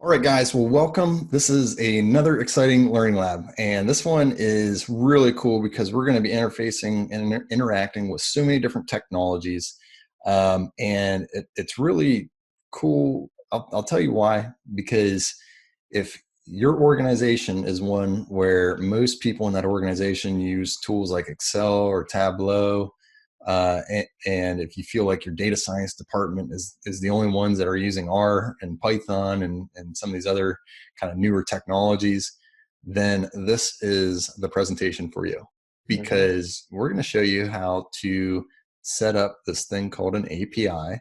All right, guys. Well, welcome. This is another exciting learning lab. And this one is really cool because we're going to be interfacing and interacting with so many different technologies. It's really cool. I'll tell you why. Because if your organization is one where most people in that organization use tools like Excel or Tableau, and if you feel like your data science department is the only ones that are using R and Python and some of these other kind of newer technologies, then this is the presentation for you, because we're going to show you how to set up this thing called an API.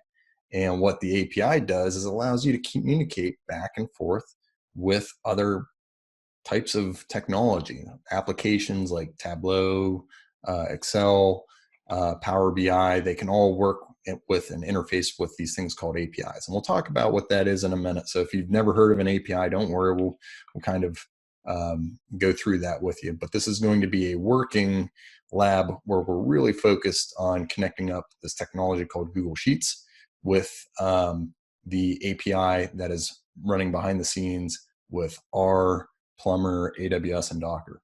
And what the API does is allows you to communicate back and forth with other types of technology, applications like Tableau, Excel, Power BI. They can all work with an interface with these things called APIs. And we'll talk about what that is in a minute. So if you've never heard of an API, don't worry, we'll kind of go through that with you. But this is going to be a working lab where we're really focused on connecting up this technology called Google Sheets with the API that is running behind the scenes with R, Plumber, AWS, and Docker.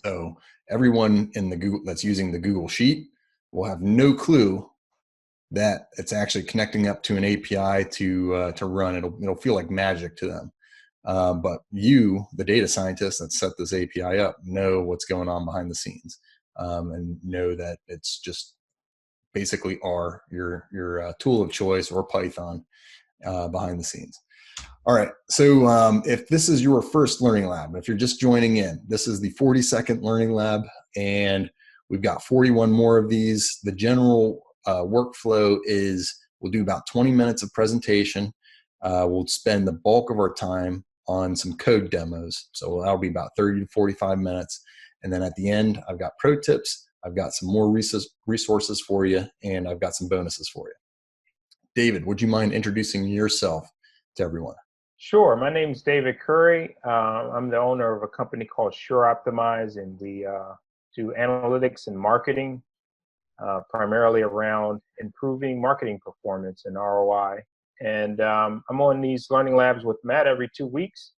So everyone in the Google that's using the Google Sheet will have no clue that it's actually connecting up to an API to run. It'll feel like magic to them. But you, the data scientists that set this API up, know what's going on behind the scenes, and know that it's just basically R, your tool of choice, or Python behind the scenes. All right, so if this is your first learning lab, if you're just joining in, this is the 42nd learning lab, and we've got 41 more of these. The general workflow is we'll do about 20 minutes of presentation. We'll spend the bulk of our time on some code demos, so that'll be about 30 to 45 minutes. And then at the end, I've got pro tips, I've got some more resources for you, and I've got some bonuses for you. David, would you mind introducing yourself to everyone? Sure. My name is David Curry. I'm the owner of a company called Sure Optimize, and we do analytics and marketing, primarily around improving marketing performance and ROI. And I'm on these learning labs with Matt every 2 weeks.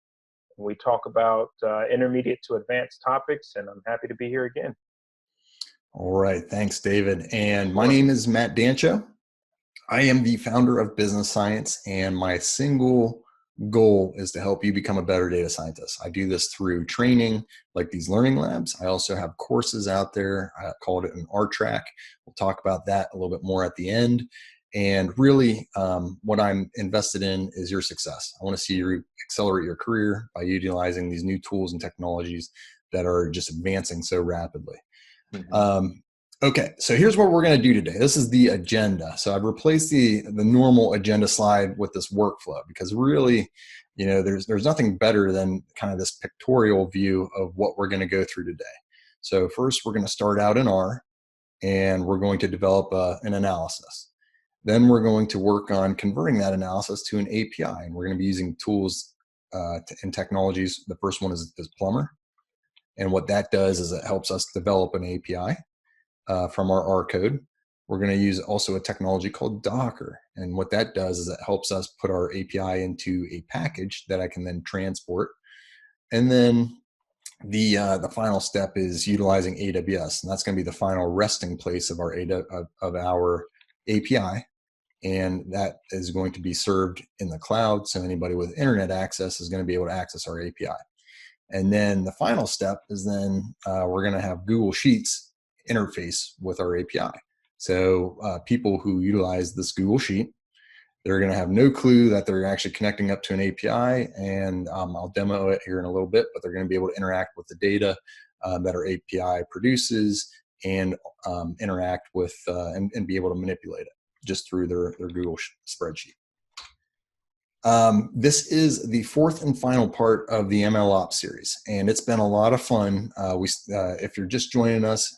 We talk about intermediate to advanced topics, and I'm happy to be here again. All right. Thanks, David. And my name is Matt Dancho. I am the founder of Business Science, and my single goal is to help you become a better data scientist. I do this through training like these learning labs. I also have courses out there. I called it an R track. We'll talk about that a little bit more at the end. And really, what I'm invested in is your success. I want to see you accelerate your career by utilizing these new tools and technologies that are just advancing so rapidly. Okay, so here's what we're going to do today. This is the agenda. So I've replaced the normal agenda slide with this workflow, because really, there's nothing better than kind of this pictorial view of what we're going to go through today. So first, we're going to start out in R, and we're going to develop an analysis. Then we're going to work on converting that analysis to an API, and we're going to be using tools and technologies. The first one is Plumber, and what that does is it helps us develop an API. From our R code. We're going to use also a technology called Docker. And what that does is it helps us put our API into a package that I can then transport. And then the final step is utilizing AWS. And that's going to be the final resting place of our API. And that is going to be served in the cloud. So anybody with internet access is going to be able to access our API. And then the final step is then we're going to have Google Sheets interface with our API. So people who utilize this Google Sheet, they're going to have no clue that they're actually connecting up to an API, and I'll demo it here in a little bit, but they're going to be able to interact with the data that our API produces and interact with and be able to manipulate it just through their Google spreadsheet. This is the fourth and final part of the MLOps series, and it's been a lot of fun. If you're just joining us,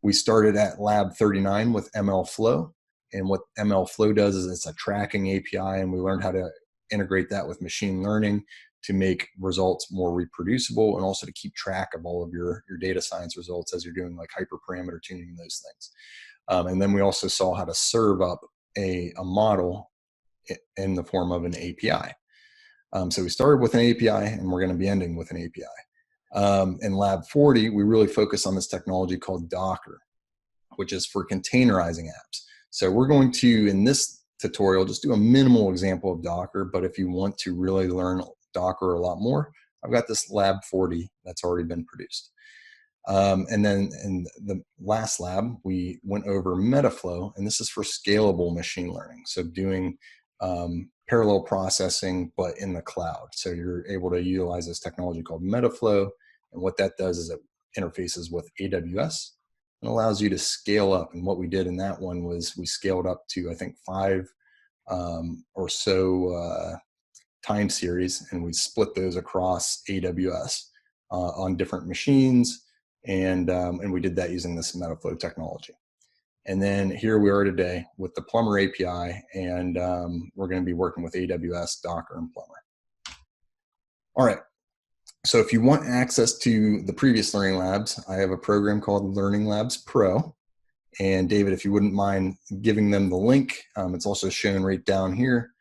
we started at Lab 39 with MLflow, and what MLflow does is it's a tracking API, and we learned how to integrate that with machine learning to make results more reproducible, and also to keep track of all of your data science results as you're doing like hyperparameter tuning and those things. And then we also saw how to serve up a model in the form of an API. So we started with an API, and we're going to be ending with an API. In Lab 40, we really focus on this technology called Docker, which is for containerizing apps. So we're going to, in this tutorial, just do a minimal example of Docker, but if you want to really learn Docker a lot more, I've got this Lab 40 that's already been produced. And then in the last lab, we went over Metaflow, and this is for scalable machine learning. So doing parallel processing, but in the cloud. So you're able to utilize this technology called Metaflow. And what that does is it interfaces with AWS and allows you to scale up. And what we did in that one was we scaled up to, I think, 5 or so time series, and we split those across AWS on different machines. And we did that using this Metaflow technology. And then here we are today with the Plumber API, and we're going to be working with AWS, Docker, and Plumber. All right. So if you want access to the previous Learning Labs, I have a program called Learning Labs Pro. And David, if you wouldn't mind giving them the link, it's also shown right down here.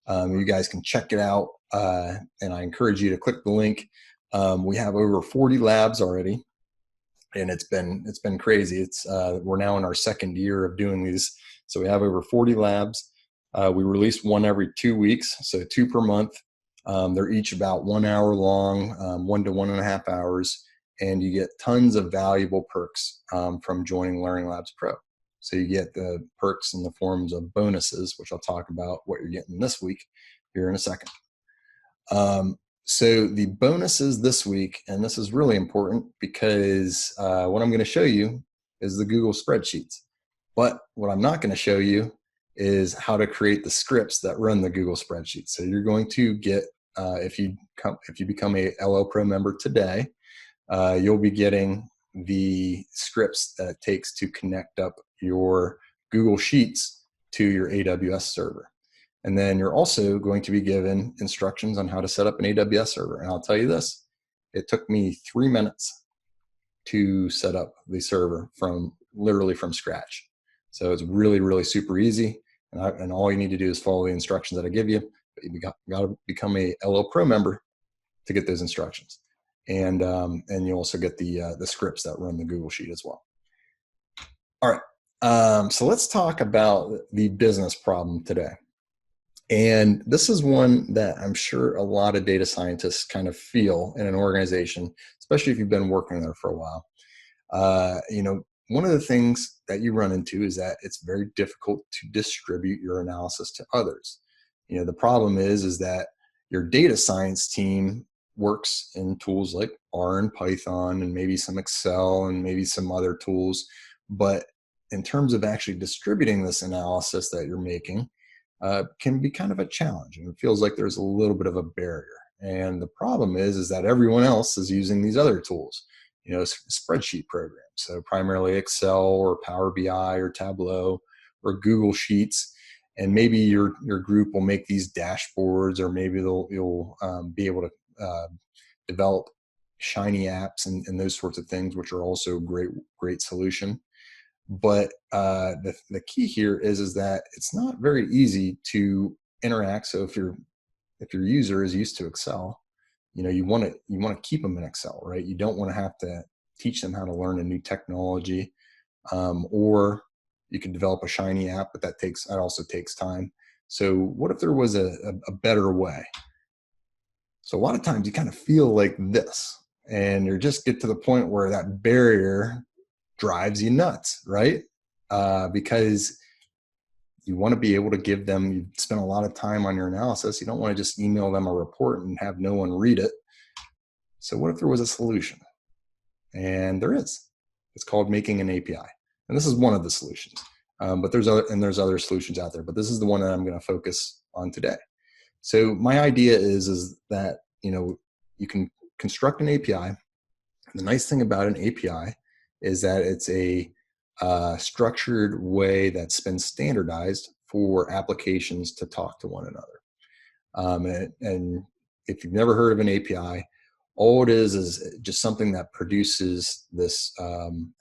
You guys can check it out, and I encourage you to click the link. We have over 40 labs already, and it's been crazy. We're now in our second year of doing these, so we have over 40 labs. We release one every 2 weeks, so 2 per month. They're each about 1 hour long, 1 to 1.5 hours, and you get tons of valuable perks from joining Learning Labs Pro. So you get the perks in the forms of bonuses, which I'll talk about what you're getting this week here in a second. So the bonuses this week, and this is really important because what I'm going to show you is the Google Spreadsheets. But what I'm not going to show you is how to create the scripts that run the Google Spreadsheets. So you're going to get, if you become a LL Pro member today, you'll be getting the scripts that it takes to connect up your Google Sheets to your AWS server. And then you're also going to be given instructions on how to set up an AWS server. And I'll tell you this, it took me 3 minutes to set up the server literally from scratch. So it's really, really super easy. And all you need to do is follow the instructions that I give you. But you got to become a LL Pro member to get those instructions. And you also get the scripts that run the Google Sheet as well. All right, so let's talk about the business problem today. And this is one that I'm sure a lot of data scientists kind of feel in an organization, especially if you've been working there for a while. One of the things that you run into is that it's very difficult to distribute your analysis to others. The problem is that your data science team works in tools like R and Python and maybe some Excel and maybe some other tools. But in terms of actually distributing this analysis that you're making, can be kind of a challenge, and it feels like there's a little bit of a barrier. And the problem is that everyone else is using these other tools, spreadsheet programs. So primarily Excel or Power BI or Tableau or Google Sheets. And maybe your group will make these dashboards, or maybe you'll be able to develop shiny apps and those sorts of things, which are also great solution. But the key here is that it's not very easy to interact. So if your user is used to Excel, you want to keep them in Excel, right? You don't want to have to teach them how to learn a new technology, or you can develop a shiny app, but that also takes time. So what if there was a better way? So a lot of times you kind of feel like this, and you just get to the point where that barrier drives you nuts, right? Because you want to be able to give them, you spend a lot of time on your analysis. You don't want to just email them a report and have no one read it. So what if there was a solution? And there is. It's called making an API. And this is one of the solutions. But there's other solutions out there, but this is the one that I'm going to focus on today. So my idea is that, you can construct an API. The nice thing about an API is that it's a structured way that's been standardized for applications to talk to one another. And if you've never heard of an API, all it is just something that produces this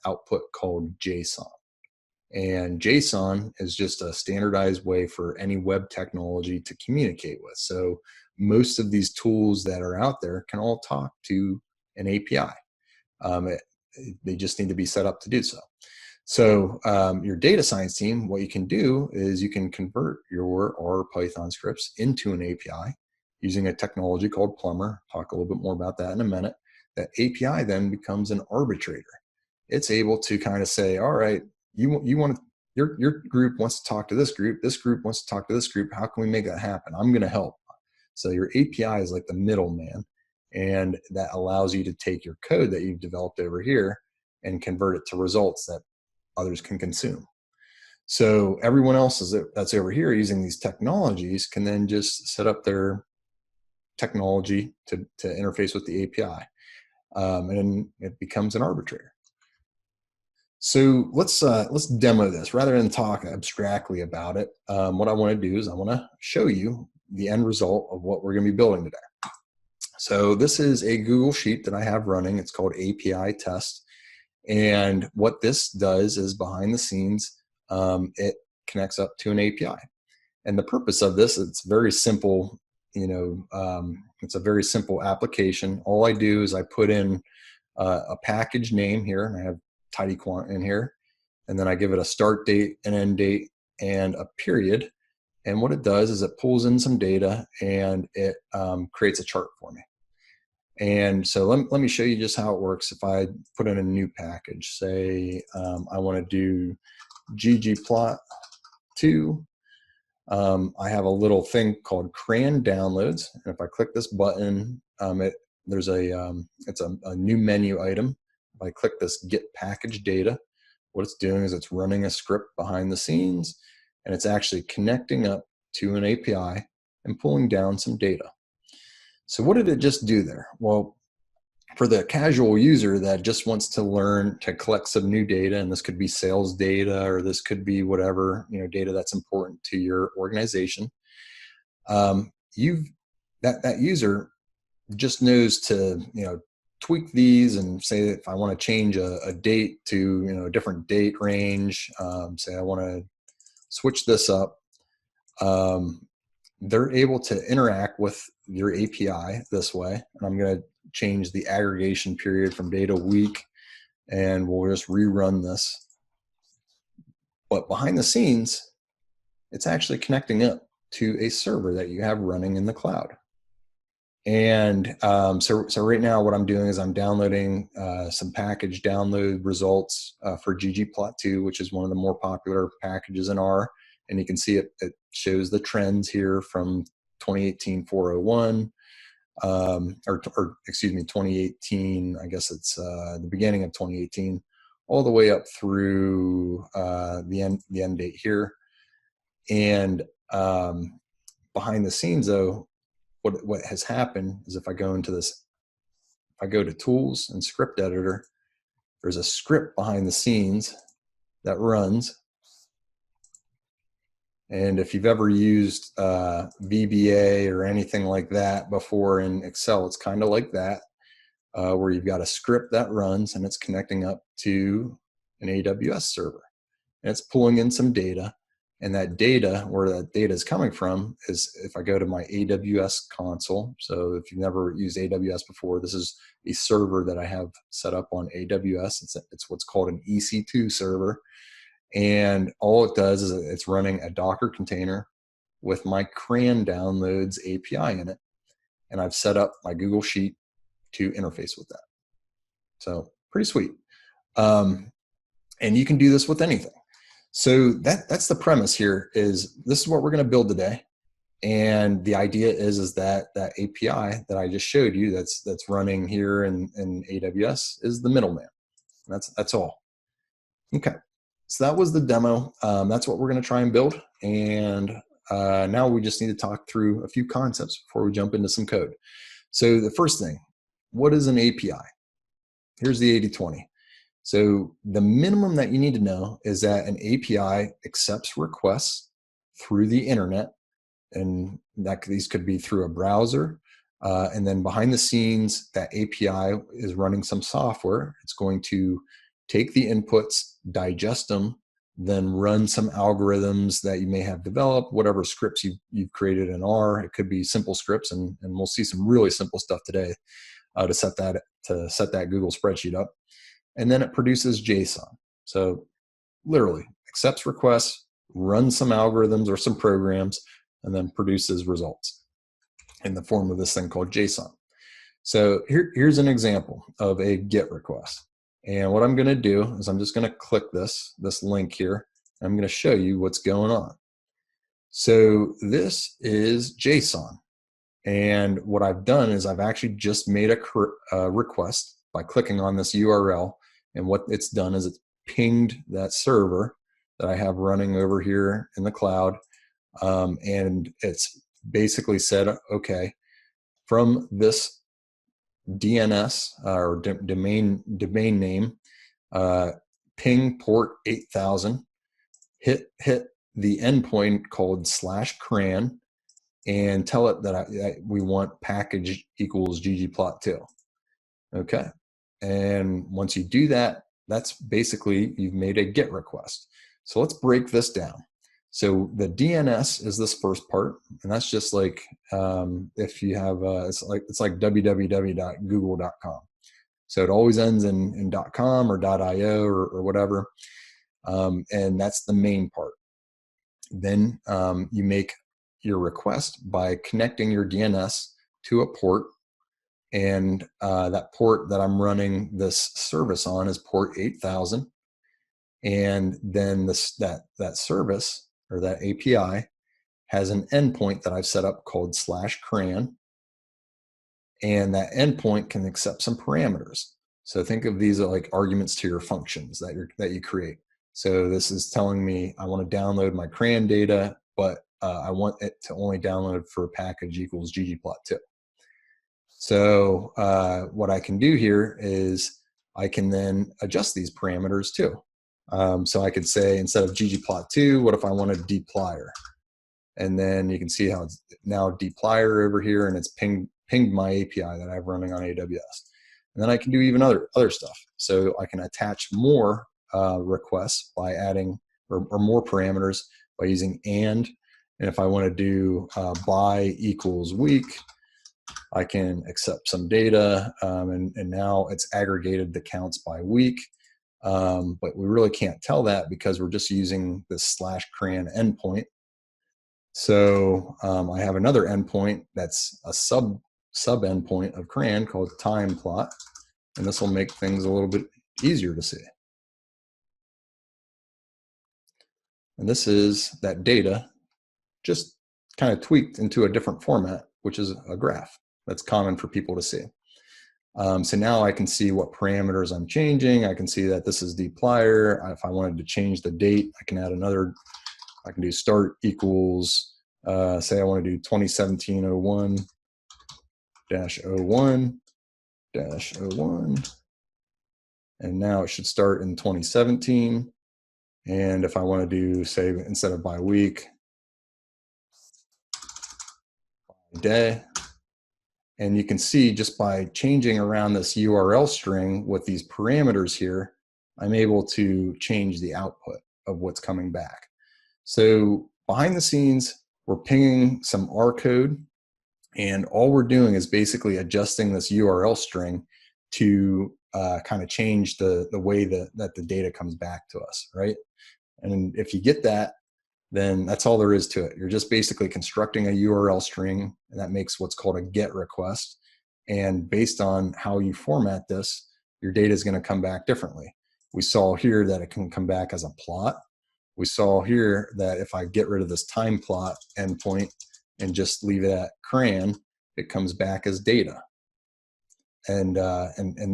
output called JSON. And JSON is just a standardized way for any web technology to communicate with. So most of these tools that are out there can all talk to an API. They just need to be set up to do so. So your data science team, what you can do is you can convert your R Python scripts into an API using a technology called Plumber. Talk a little bit more about that in a minute. That API then becomes an arbitrator. It's able to kind of say, all right, you want to, your group wants to talk to this group wants to talk to this group. How can we make that happen? I'm going to help. So your API is like the middleman, and that allows you to take your code that you've developed over here and convert it to results that others can consume. So everyone else that's over here using these technologies can then just set up their technology to interface with the API, and it becomes an arbitrator. So let's demo this rather than talk abstractly about it. What I want to do is I want to show you the end result of what we're going to be building today. So this is a Google Sheet that I have running. It's called API test. And what this does is behind the scenes, it connects up to an API. And the purpose of this, it's very simple. It's a very simple application. All I do is I put in a package name here, and I have tidyquant in here. And then I give it a start date, an end date, and a period. And what it does is it pulls in some data and it creates a chart for me. And so let me show you just how it works. If I put in a new package, say I want to do ggplot2, I have a little thing called CRAN downloads. And if I click this button, it's a new menu item. If I click this get package data, what it's doing is it's running a script behind the scenes, and it's actually connecting up to an API and pulling down some data. So what did it just do there? Well, for the casual user that just wants to learn to collect some new data, and this could be sales data, or this could be whatever, data that's important to your organization, that user just knows to, tweak these and say if I want to change a date to, a different date range, say I want to switch this up, they're able to interact with your API this way. And I'm going to change the aggregation period from day to week, and we'll just rerun this. But behind the scenes, it's actually connecting up to a server that you have running in the cloud. And so right now what I'm doing is I'm downloading some package download results for ggplot2, which is one of the more popular packages in R. And you can see it shows the trends here from 2018 401, or excuse me, 2018, I guess it's the beginning of 2018, all the way up through the end date here. And behind the scenes though, what has happened is if I go into this, if I go to tools and script editor, there's a script behind the scenes that runs. And if you've ever used VBA or anything like that before in Excel, it's kind of like that, where you've got a script that runs and it's connecting up to an AWS server. And it's pulling in some data. And that data, where that data is coming from, is if I go to my AWS console. So if you've never used AWS before, this is a server that I have set up on AWS. It's what's called an EC2 server. And all it does is it's running a Docker container with my CRAN downloads API in it. And I've set up my Google Sheet to interface with that. So pretty sweet. And you can do this with anything. So that's the premise here. Is this is what we're going to build today. And the idea is that API that I just showed you that's running here in AWS is the middleman. That's all. Okay. So that was the demo. That's what we're going to try and build. And now we just need to talk through a few concepts before we jump into some code. So the first thing, what is an API? Here's the 80-20. So the minimum that you need to know is that an API accepts requests through the internet, and these could be through a browser. And then behind the scenes, that API is running some software. It's going to take the inputs, digest them, then run some algorithms that you may have developed, whatever scripts you've created in R. It could be simple scripts, and we'll see some really simple stuff today to set that Google spreadsheet up. And then it produces JSON. So literally accepts requests, runs some algorithms or some programs, and then produces results in the form of this thing called JSON. So here's an example of a GET request. And what I'm going to do is I'm just going to click this link here. I'm going to show you what's going on. So this is JSON. And what I've done is I've actually just made a request by clicking on this URL. And what it's done is it's pinged that server that I have running over here in the cloud. And it's basically said, okay, from this DNS or domain name, ping port 8000, hit the endpoint called /CRAN, and tell it that we want package equals ggplot2. Okay, and once you do that, that's basically you've made a GET request. So let's break this down. So the DNS is this first part, and that's just like if you have it's like www.google.com. So it always ends in .com or .io or whatever, and that's the main part. Then you make your request by connecting your DNS to a port, and that port that I'm running this service on is port 8000, and then that service or that API has an endpoint that I've set up called /CRAN, and that endpoint can accept some parameters. So think of these as like arguments to your functions that you create. So this is telling me I want to download my CRAN data, but I want it to only download for package equals ggplot2. So what I can do here is I can then adjust these parameters too. So I could say, instead of ggplot2, what if I wanted dplyr? And then you can see how it's now dplyr over here, and it's pinged my API that I have running on AWS. And then I can do even other stuff. So I can attach more requests by adding, or more parameters by using and if I want to do by equals week, I can accept some data, and now it's aggregated the counts by week. But we really can't tell that because we're just using this /CRAN endpoint. So I have another endpoint that's a sub endpoint of CRAN called time plot, and this will make things a little bit easier to see. And this is that data just kind of tweaked into a different format, which is a graph. That's common for people to see. So now I can see what parameters I'm changing. I can see that this is dplyr. If I wanted to change the date, I can add another. I can do start equals, say I want to do 2017-01-01-01. And now it should start in 2017. And if I want to do, say, instead of by week, by day. And you can see just by changing around this URL string with these parameters here, I'm able to change the output of what's coming back. So behind the scenes, we're pinging some R code, and all we're doing is basically adjusting this URL string to kind of change the way that the data comes back to us, right? And if you get that, then that's all there is to it. You're just basically constructing a URL string, and that makes what's called a GET request. And based on how you format this, your data is going to come back differently. We saw here that it can come back as a plot. We saw here that if I get rid of this time plot endpoint and just leave it at CRAN, it comes back as data. And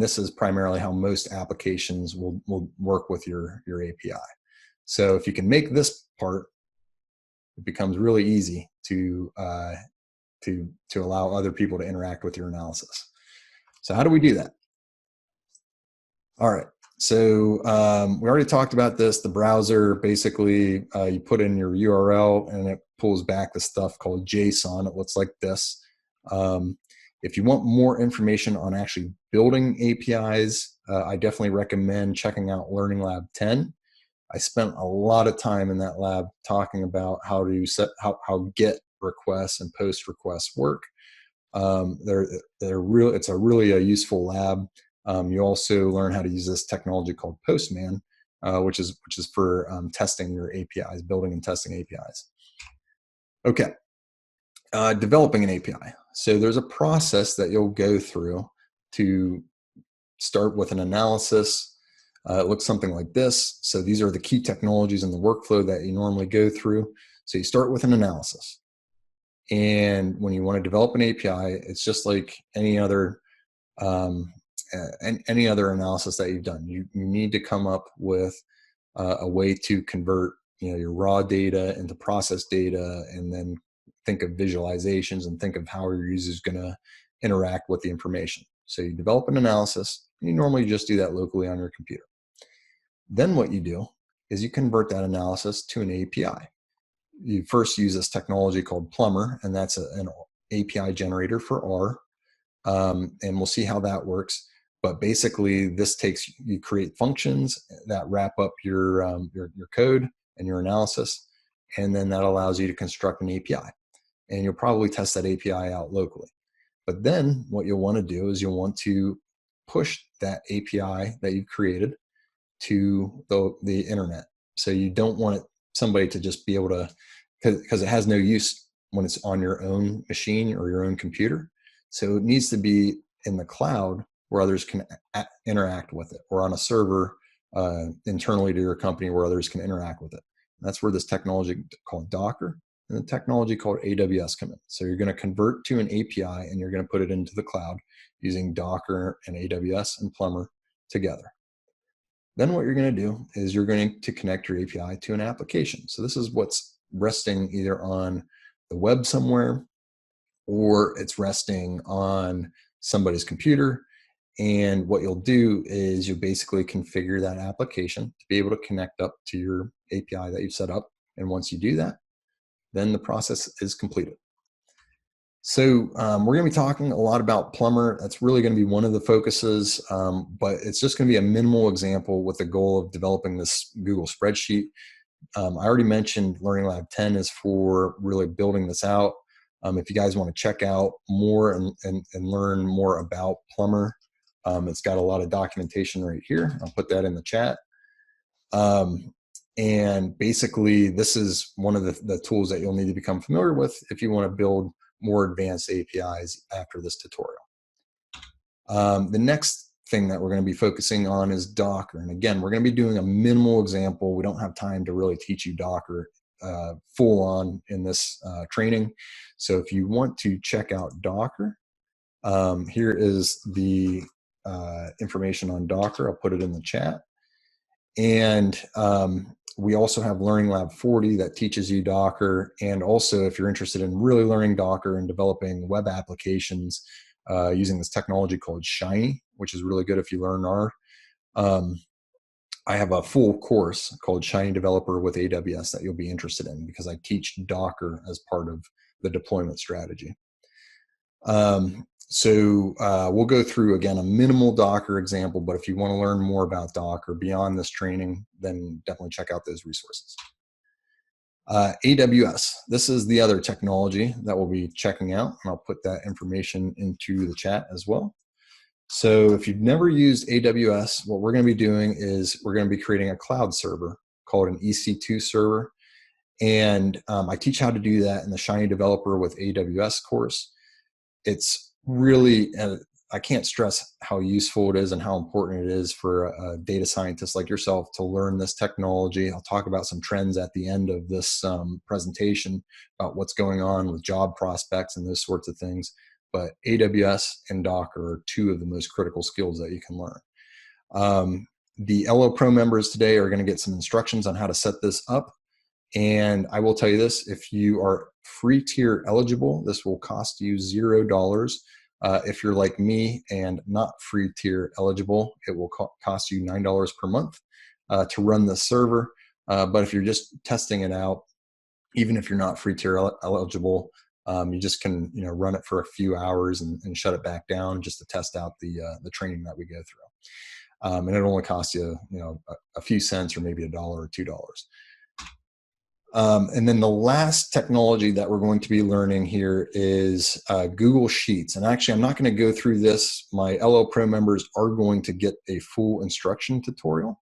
this is primarily how most applications will work with your API. So if you can make this part, it becomes really easy to allow other people to interact with your analysis. So how do we do that? All right. So we already talked about this. The browser, basically, you put in your URL and it pulls back the stuff called JSON. It looks like this. If you want more information on actually building APIs, I definitely recommend checking out Learning Lab 10. I spent a lot of time in that lab talking about how to set how get requests and post requests work. It's a really a useful lab. You also learn how to use this technology called Postman, which is for testing your APIs, building and testing APIs. Okay, developing an API. So there's a process that you'll go through to start with an analysis. It looks something like this. So these are the key technologies in the workflow that you normally go through. So you start with an analysis. And when you want to develop an API, it's just like any other analysis that you've done. You need to come up with a way to convert your raw data into process data, and then think of visualizations and think of how your user is going to interact with the information. So you develop an analysis, and you normally just do that locally on your computer. Then what you do is you convert that analysis to an API. You first use this technology called Plumber, and that's an API generator for R. And we'll see how that works. But basically, you create functions that wrap up your code and your analysis, and then that allows you to construct an API. And you'll probably test that API out locally. But then what you'll want to do is you'll want to push that API that you've created to the internet. So you don't want somebody to just be able to, because it has no use when it's on your own machine or your own computer. So it needs to be in the cloud where others can interact with it, or on a server internally to your company where others can interact with it. And that's where this technology called Docker and the technology called AWS come in. So you're going to convert to an API, and you're going to put it into the cloud using Docker and AWS and Plumber together. Then what you're going to do is you're going to connect your API to an application. So this is what's resting either on the web somewhere, or it's resting on somebody's computer. And what you'll do is you basically configure that application to be able to connect up to your API that you've set up. And once you do that, then the process is completed. So we're going to be talking a lot about Plumber. That's really going to be one of the focuses, but it's just going to be a minimal example with the goal of developing this Google spreadsheet. I already mentioned Learning Lab 10 is for really building this out. If you guys want to check out more and learn more about Plumber, it's got a lot of documentation right here. I'll put that in the chat. And basically, this is one of the tools that you'll need to become familiar with if you want to build more advanced APIs after this tutorial. The next thing that we're going to be focusing on is Docker. And again, we're going to be doing a minimal example. We don't have time to really teach you Docker full on in this training. So if you want to check out Docker, here is the information on Docker. I'll put it in the chat. And we also have Learning Lab 40 that teaches you Docker. And also, if you're interested in really learning Docker and developing web applications using this technology called Shiny, which is really good if you learn R, I have a full course called Shiny Developer with AWS that you'll be interested in, because I teach Docker as part of the deployment strategy. So we'll go through, again, a minimal Docker example, but if you want to learn more about Docker beyond this training, then definitely check out those resources. AWS, this is the other technology that we'll be checking out, and I'll put that information into the chat as well. So if you've never used AWS, what we're going to be doing is we're going to be creating a cloud server called an EC2 server. And I teach how to do that in the Shiny Developer with AWS course. It's really, I can't stress how useful it is and how important it is for a data scientist like yourself to learn this technology. I'll talk about some trends at the end of this presentation about what's going on with job prospects and those sorts of things. But AWS and Docker are two of the most critical skills that you can learn. The LO Pro members today are going to get some instructions on how to set this up. And I will tell you this, if you are free tier eligible, this will cost you $0. If you're like me and not free tier eligible, it will cost you $9 per month to run the server. But if you're just testing it out, even if you're not free tier eligible, you just can run it for a few hours and shut it back down just to test out the training that we go through. and it only costs you, a few cents or maybe $1 or $2. And then the last technology that we're going to be learning here is Google Sheets. And actually, I'm not going to go through this. My LL Pro members are going to get a full instruction tutorial.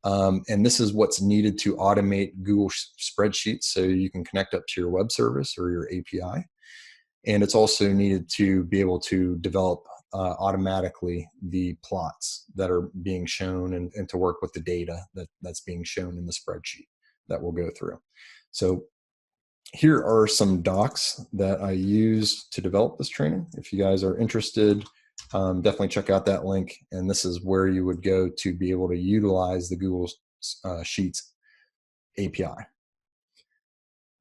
And this is what's needed to automate Google Spreadsheets so you can connect up to your web service or your API. And it's also needed to be able to develop automatically the plots that are being shown and to work with the data that's being shown in the spreadsheet that we'll go through. So here are some docs that I used to develop this training. If you guys are interested, definitely check out that link. And this is where you would go to be able to utilize the Google Sheets API.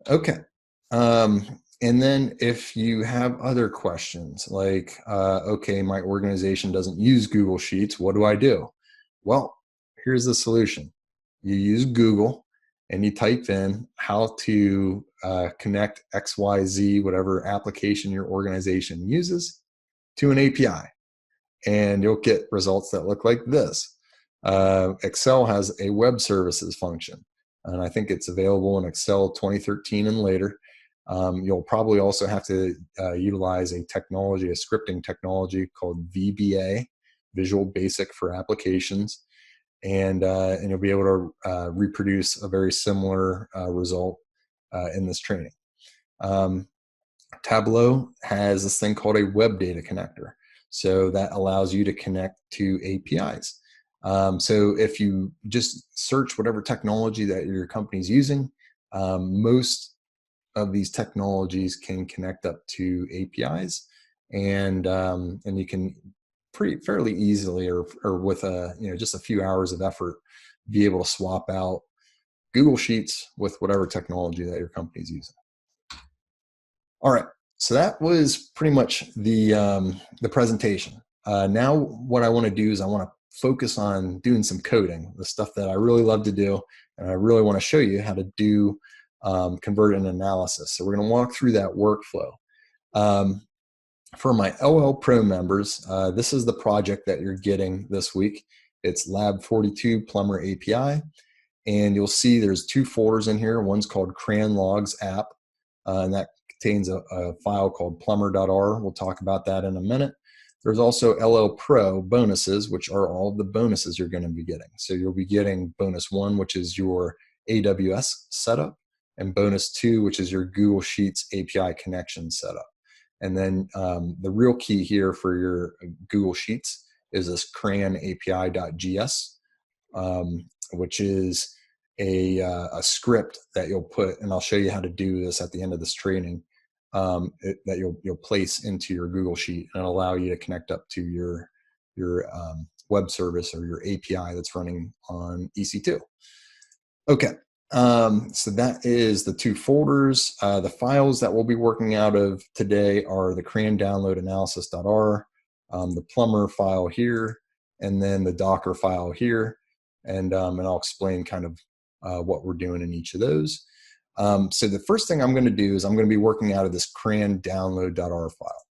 Okay. And then if you have other questions like, okay, my organization doesn't use Google Sheets, what do I do? Well, here's the solution. You use Google and you type in how to connect XYZ, whatever application your organization uses, to an API. And you'll get results that look like this. Excel has a web services function, and I think it's available in Excel 2013 and later. You'll probably also have to utilize a scripting technology called VBA, Visual Basic for Applications, and you'll be able to reproduce a very similar result in this training. Tableau has this thing called a web data connector. So that allows you to connect to APIs. So if you just search whatever technology that your company's using, most of these technologies can connect up to APIs, and you can fairly easily or with just a few hours of effort be able to swap out Google Sheets with whatever technology that your company's using. All right, so that was pretty much the presentation. Now what I want to do is I want to focus on doing some coding, the stuff that I really love to do, and I really want to show you how to do convert and analysis. So we're going to walk through that workflow. For my LL Pro members, this is the project that you're getting this week. It's Lab 42 Plumber API, and you'll see there's 2 folders in here. One's called CRAN Logs App, and that contains a file called plumber.r. We'll talk about that in a minute. There's also LL Pro bonuses, which are all the bonuses you're going to be getting. So you'll be getting bonus 1, which is your AWS setup, and bonus 2, which is your Google Sheets API connection setup. And then the real key here for your Google Sheets is this CRAN API.gs, which is a script that you'll put, and I'll show you how to do this at the end of this training, that you'll place into your Google Sheet and allow you to connect up to your web service or your API that's running on EC2. Okay. So that is the 2 folders. The files that we'll be working out of today are the CRAN download analysis.r, the Plumber file here, and then the Docker file here. And I'll explain kind of what we're doing in each of those. So the first thing I'm going to do is I'm going to be working out of this CRAN download.r file.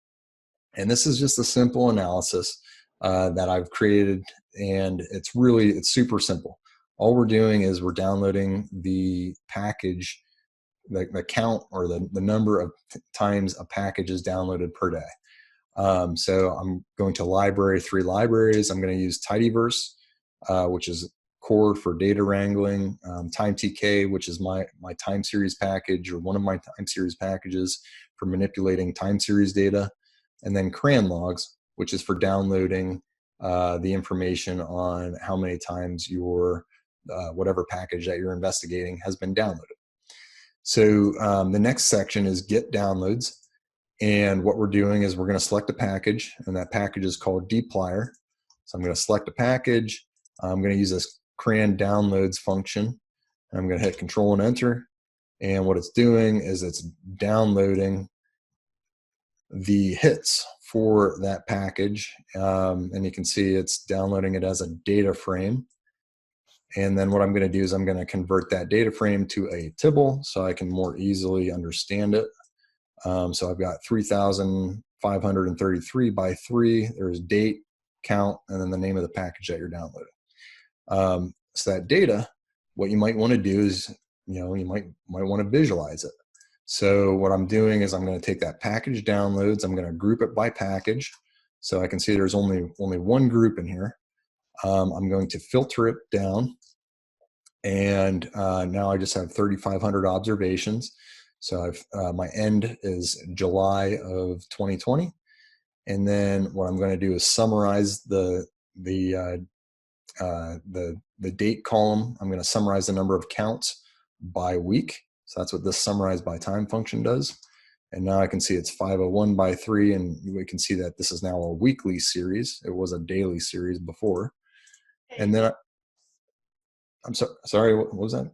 And this is just a simple analysis that I've created, and it's super simple. All we're doing is we're downloading the package, the count or the number of times a package is downloaded per day. So I'm going to 3 libraries. I'm going to use Tidyverse, which is core for data wrangling, TimeTK, which is my time series package or one of my time series packages for manipulating time series data, and then CRAN logs, which is for downloading the information on how many times your whatever package that you're investigating has been downloaded. So the next section is get downloads. And what we're doing is we're going to select a package, and that package is called dplyr. So I'm going to select a package. I'm going to use this CRAN downloads function. And I'm going to hit Control and Enter. And what it's doing is it's downloading the hits for that package. And you can see it's downloading it as a data frame. And then what I'm going to do is I'm going to convert that data frame to a tibble so I can more easily understand it. So I've got 3,533 by 3. There's date, count, and then the name of the package that you're downloading. So that data, what you might want to do is, you might want to visualize it. So what I'm doing is I'm going to take that package downloads, I'm going to group it by package, so I can see there's only one group in here. I'm going to filter it down, and now I just have 3,500 observations. So my end is July of 2020, and then what I'm going to do is summarize the date column. I'm going to summarize the number of counts by week. So that's what this summarize by time function does. And now I can see it's 501 by 3, and we can see that this is now a weekly series. It was a daily series before. And then I'm sorry, what was that?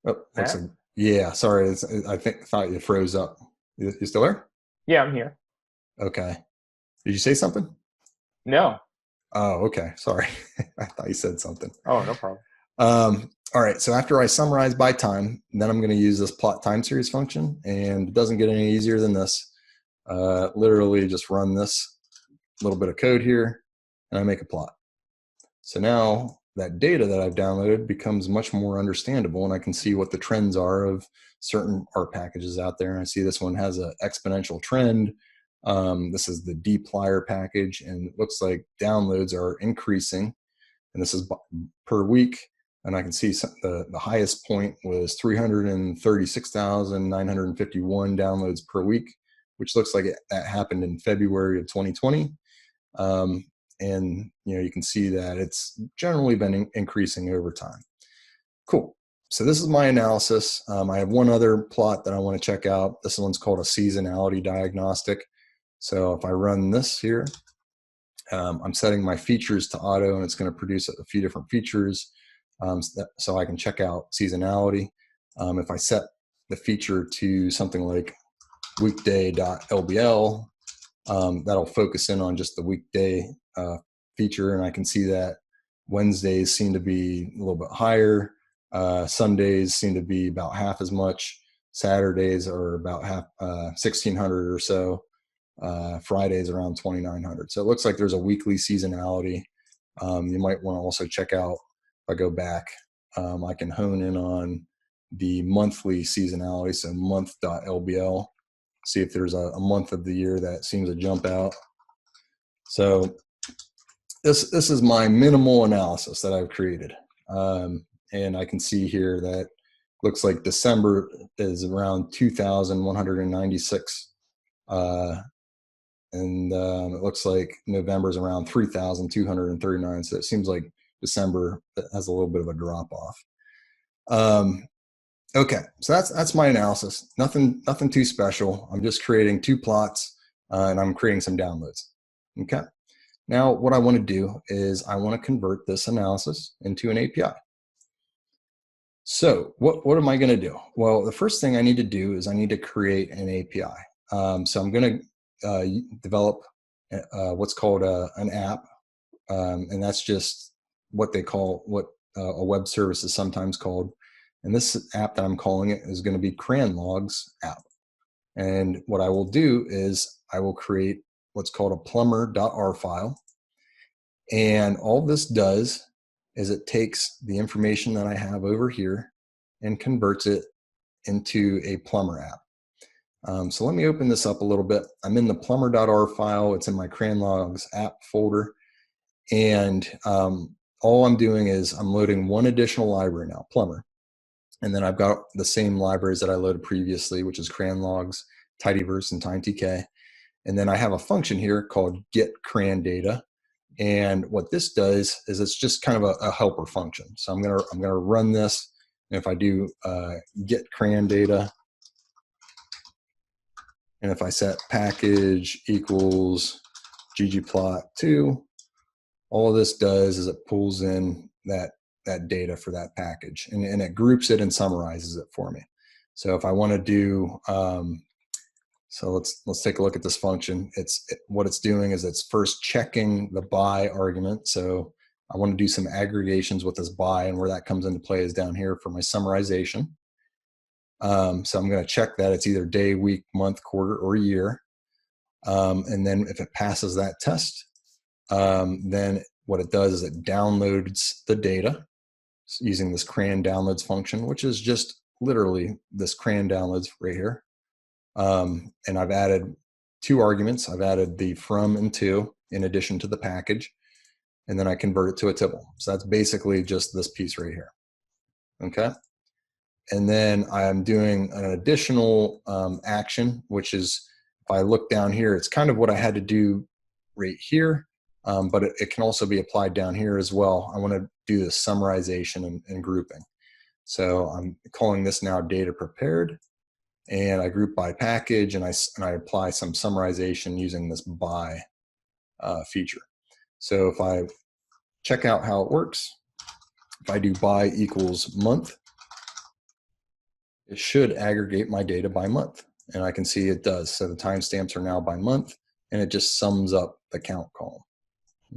Oh, looks like, yeah, sorry. I thought you froze up. You still there? Yeah, I'm here. Okay. Did you say something? No. Oh, okay. Sorry. I thought you said something. Oh, no problem. All right. So after I summarize by time, then I'm going to use this plot time series function, and it doesn't get any easier than this. Literally just run this little bit of code here, and I make a plot. So now that data that I've downloaded becomes much more understandable, and I can see what the trends are of certain art packages out there. And I see this one has an exponential trend. This is the dplyr package, and it looks like downloads are increasing, and this is per week. And I can see the highest point was 336,951 downloads per week, which looks like that happened in February of 2020. And you can see that it's generally been increasing over time. Cool. So this is my analysis. I have one other plot that I want to check out. This one's called a seasonality diagnostic. So if I run this here, I'm setting my features to auto, and it's going to produce a few different features, so I can check out seasonality. If I set the feature to something like weekday.lbl, that'll focus in on just the weekday feature, and I can see that Wednesdays seem to be a little bit higher. Sundays seem to be about half as much. Saturdays are about 1,600 or so. Fridays around 2,900. So it looks like there's a weekly seasonality. You might want to also check out, if I go back, I can hone in on the monthly seasonality, so month.lbl, see if there's a month of the year that seems to jump out. So this is my minimal analysis that I've created. And I can see here that looks like December is around 2,196. And it looks like November is around 3,239. So it seems like December has a little bit of a drop off. Okay, so that's my analysis. Nothing too special. I'm just creating two plots, and I'm creating some downloads. Okay. Now what I want to do is I want to convert this analysis into an API. So what am I going to do? Well, the first thing I need to do is I need to create an API. So I'm going to develop what's called an app, and that's just what a web service is sometimes called. And this app that I'm calling it is going to be CRAN logs app. And what I will do is I will create what's called a plumber.r file. And all this does is it takes the information that I have over here and converts it into a Plumber app. So let me open this up a little bit. I'm in the plumber.r file. It's in my CRAN logs app folder. And all I'm doing is I'm loading one additional library now, Plumber. And then I've got the same libraries that I loaded previously, which is CRAN logs, tidyverse, and timetk. And then I have a function here called get CRAN data. And what this does is it's just kind of a helper function. So I'm gonna run this. And if I do get CRAN data, and if I set package equals ggplot2, all this does is it pulls in that data for that package, and it groups it and summarizes it for me. So if I want to do, so let's take a look at this function. What it's doing is it's first checking the by argument. So I want to do some aggregations with this by, and where that comes into play is down here for my summarization. So I'm going to check that it's either day, week, month, quarter, or year. And then if it passes that test, then what it does is it downloads the data using this CRAN downloads function, which is just literally this CRAN downloads right here. And I've added 2 arguments. I've added the from and to in addition to the package, and then I convert it to a tibble. So that's basically just this piece right here. Okay. And then I'm doing an additional action, which is, if I look down here, it's kind of what I had to do right here, but it can also be applied down here as well. I want to do the summarization and grouping. So I'm calling this now data prepared, and I group by package, and I apply some summarization using this by feature. So if I check out how it works, if I do by equals month, it should aggregate my data by month, and I can see it does. So the timestamps are now by month, and it just sums up the count column.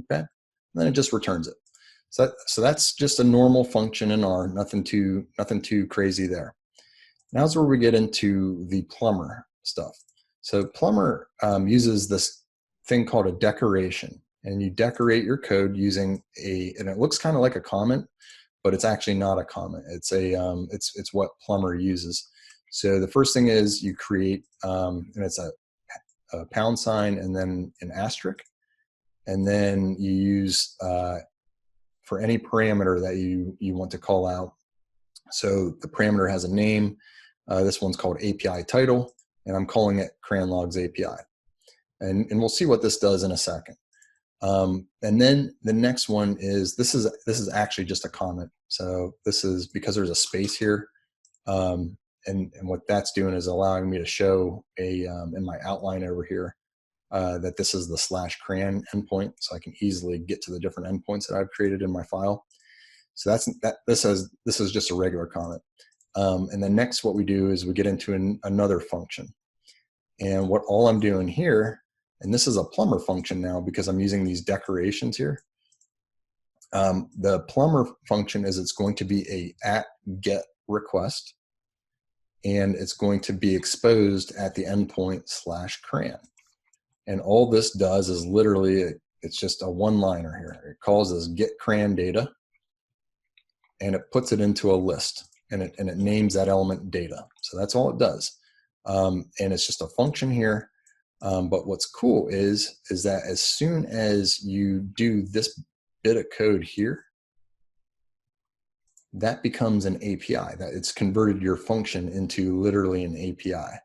Okay, and then it just returns it. So that's just a normal function in R. Nothing too crazy there. Now's where we get into the Plumber stuff. So Plumber uses this thing called a decoration, and you decorate your code using and it looks kind of like a comment, but it's actually not a comment. It's it's what Plumber uses. So the first thing is you create, and it's a pound sign and then an asterisk, and then you use for any parameter that you want to call out. So the parameter has a name. This one's called API title, and I'm calling it CRAN logs API. And we'll see what this does in a second. And then the next one is, this is actually just a comment. So this is because there's a space here. And what that's doing is allowing me to show in my outline over here, that this is the /CRAN endpoint. So I can easily get to the different endpoints that I've created in my file. So this is just a regular comment. And then next what we do is we get into another function. And what all I'm doing here, and this is a Plumber function now because I'm using these decorations here. The Plumber function is, it's going to be a @get request, and it's going to be exposed at the endpoint /CRAN. And all this does is literally, it's just a one-liner here. It calls this get CRAN data, and it puts it into a list, and it names that element data. So that's all it does. And it's just a function here. But what's cool is that as soon as you do this bit of code here, that becomes an API. That it's converted your function into literally an API.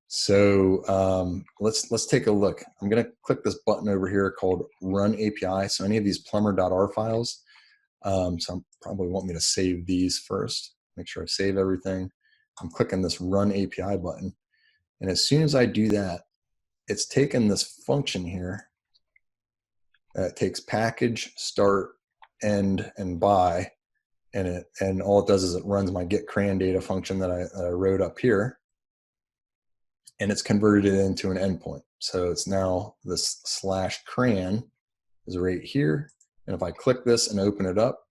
So let's take a look. I'm going to click this button over here called Run API. So any of these plumber.r files, so I'm probably want me to save these first. Make sure I save everything. I'm clicking this Run API button, and as soon as I do that, it's taken this function here that takes package, start, end, and by, and all it does is it runs my get CRAN data function that I wrote up here, and it's converted it into an endpoint. So it's now this /CRAN is right here, and if I click this and open it up,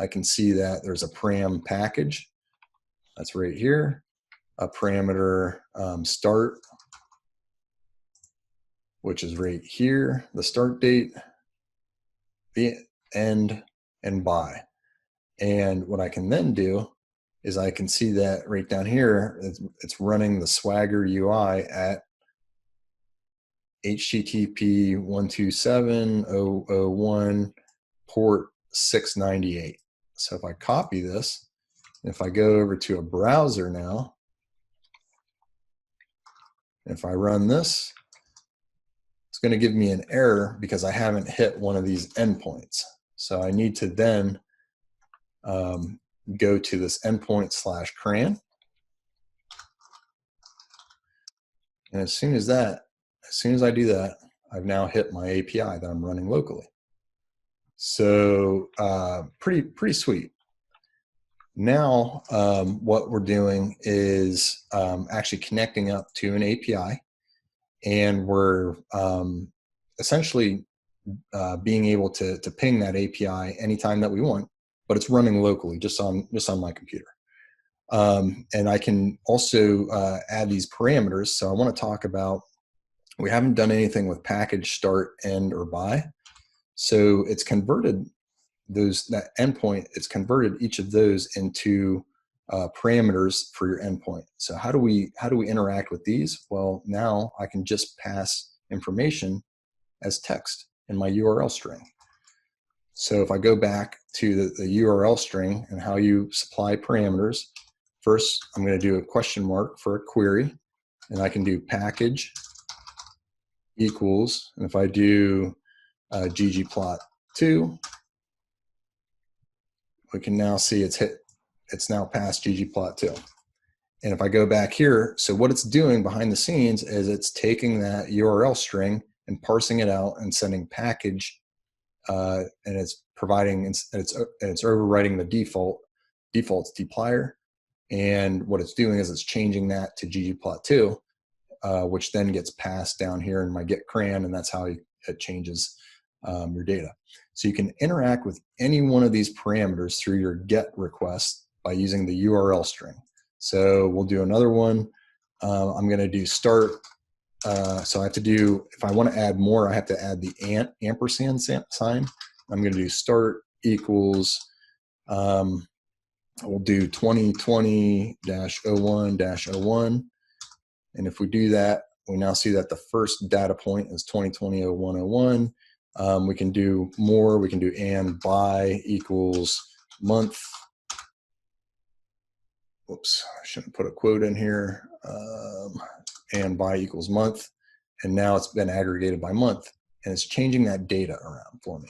I can see that there's a param package that's right here, a parameter start, which is right here, the start date, the end, and by. And what I can then do is I can see that right down here, it's running the Swagger UI at HTTP 127.0.0.1 port 698. So if I copy this, if I go over to a browser now, if I run this, it's going to give me an error because I haven't hit one of these endpoints. So I need to then go to this endpoint /CRAN. And as soon as I do that, I've now hit my API that I'm running locally. So pretty sweet. Now what we're doing is actually connecting up to an API, and we're essentially being able to ping that API anytime that we want, but it's running locally just on my computer. And I can also add these parameters. So I want to talk about, we haven't done anything with package, start, end, or buy. So it's converted that endpoint, it's converted each of those into parameters for your endpoint. So how do we interact with these? Well, now I can just pass information as text in my URL string. So if I go back to the URL string and how you supply parameters, first I'm going to do a question mark for a query, and I can do package equals, and if I do ggplot2, we can now see it's now past ggplot2. And if I go back here, so what it's doing behind the scenes is it's taking that URL string and parsing it out and sending package, and it's providing, it's overwriting the defaults dplyr. And what it's doing is it's changing that to ggplot2, which then gets passed down here in my get CRAN, and that's how it changes your data. So you can interact with any one of these parameters through your get request by using the URL string. So we'll do another one. I'm going to do start. So I have to do, if I want to add more, I have to add the ampersand sign. I'm going to do start equals, we'll do 2020-01-01. And if we do that, we now see that the first data point is 2020-01-01. We can do more. We can do and by equals month. Whoops, I shouldn't put a quote in here. And by equals month. And now it's been aggregated by month, and it's changing that data around for me.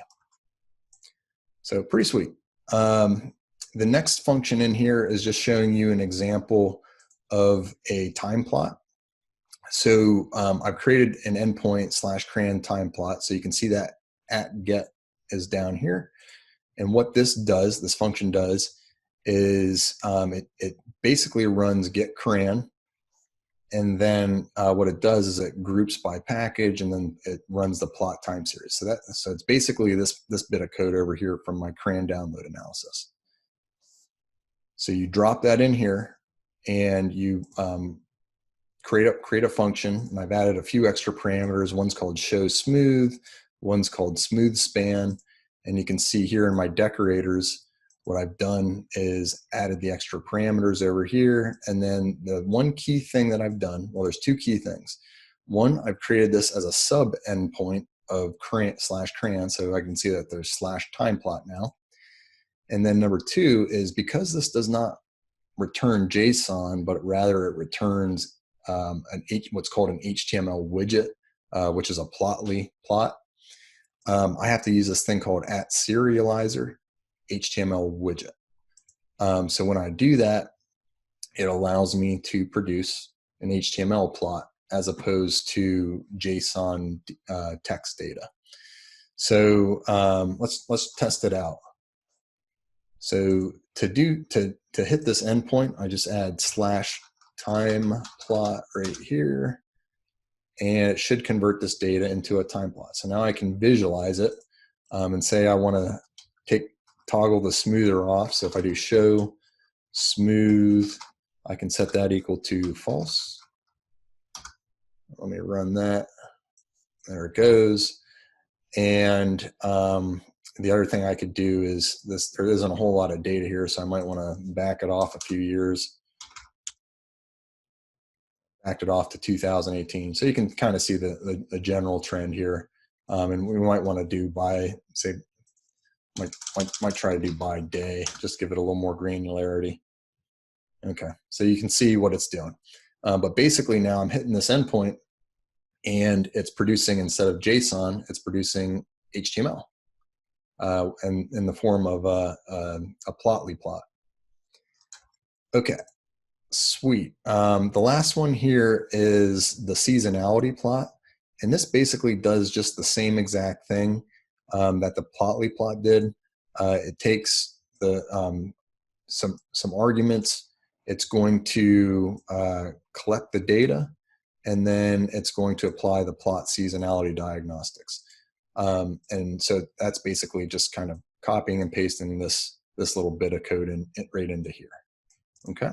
So pretty sweet. The next function in here is just showing you an example of a time plot. So I've created an endpoint /CRAN time plot, so you can see that at get is down here. And what this does, this function does, is it basically runs get CRAN, and then what it does is it groups by package, and then it runs the plot time series. So it's basically this bit of code over here from my CRAN download analysis. So you drop that in here, and you create a function, and I've added a few extra parameters. One's called show smooth, one's called smooth span, and you can see here in my decorators, what I've done is added the extra parameters over here. And then the one key thing that I've done, well, there's two key things. One, I've created this as a sub endpoint of /CRAN, so I can see that there's /time plot now. And then number two is, because this does not return JSON, but rather it returns what's called an HTML widget, which is a plotly plot. I have to use this thing called @serializer HTML widget. So when I do that, it allows me to produce an HTML plot as opposed to JSON text data. So let's test it out. So to hit this endpoint, I just add /time plot right here, and it should convert this data into a time plot. So now I can visualize it and say I want to toggle the smoother off. So if I do show smooth, I can set that equal to false. Let me run that. There it goes. And the other thing I could do is this, there isn't a whole lot of data here, so I might want to back it off a few years. Backed it off to 2018. So you can kind of see the general trend here. And we might want to do by, say, might try to do by day, just give it a little more granularity. Okay, so you can see what it's doing. But basically now I'm hitting this endpoint, and it's producing, instead of JSON, it's producing HTML and in the form of a plotly plot. Okay, sweet. The last one here is the seasonality plot. And this basically does just the same exact thing that the plotly plot did. It takes the some arguments. It's going to collect the data, and then it's going to apply the plot seasonality diagnostics. And so that's basically just kind of copying and pasting this little bit of code right into here. Okay.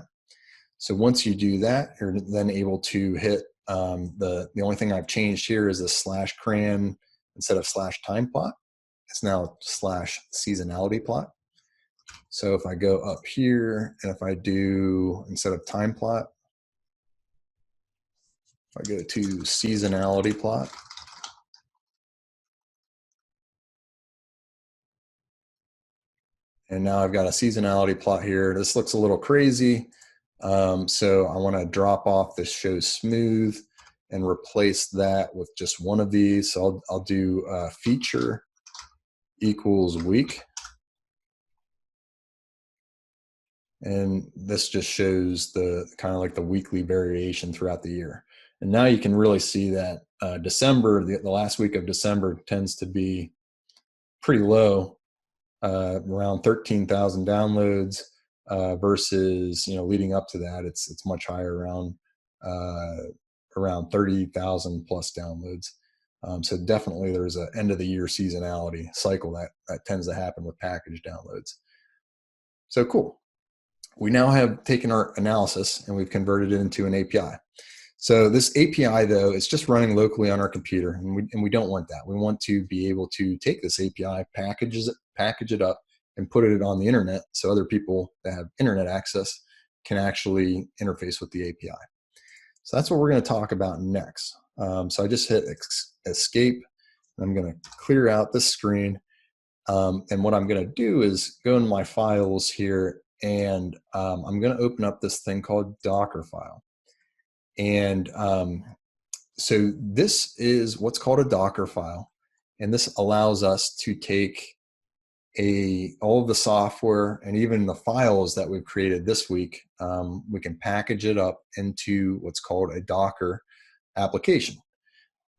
So once you do that, you're then able to hit the only thing I've changed here is the slash CRAN instead of slash time plot. It's now slash seasonality plot. So if I go up here and if I do, instead of time plot, if I go to seasonality plot, and now I've got a seasonality plot here. This looks a little crazy. So I want to drop off this show smooth and replace that with just one of these. So I'll do feature equals week. And this just shows the kind of like the weekly variation throughout the year. And now you can really see that December, the last week of December tends to be pretty low, around 13,000 downloads versus, leading up to that, it's much higher, around 30,000 plus downloads. So definitely there's an end of the year seasonality cycle that tends to happen with package downloads. So cool. We now have taken our analysis and we've converted it into an API. So this API, though, is just running locally on our computer, and we don't want that. We want to be able to take this API, package it up, and put it on the internet so other people that have internet access can actually interface with the API. So that's what we're going to talk about next. So I just hit escape, and I'm going to clear out this screen. And what I'm going to do is go in my files here, and I'm going to open up this thing called Docker file. And so this is what's called a Docker file. And this allows us to take all of the software and even the files that we've created this week, we can package it up into what's called a Docker application.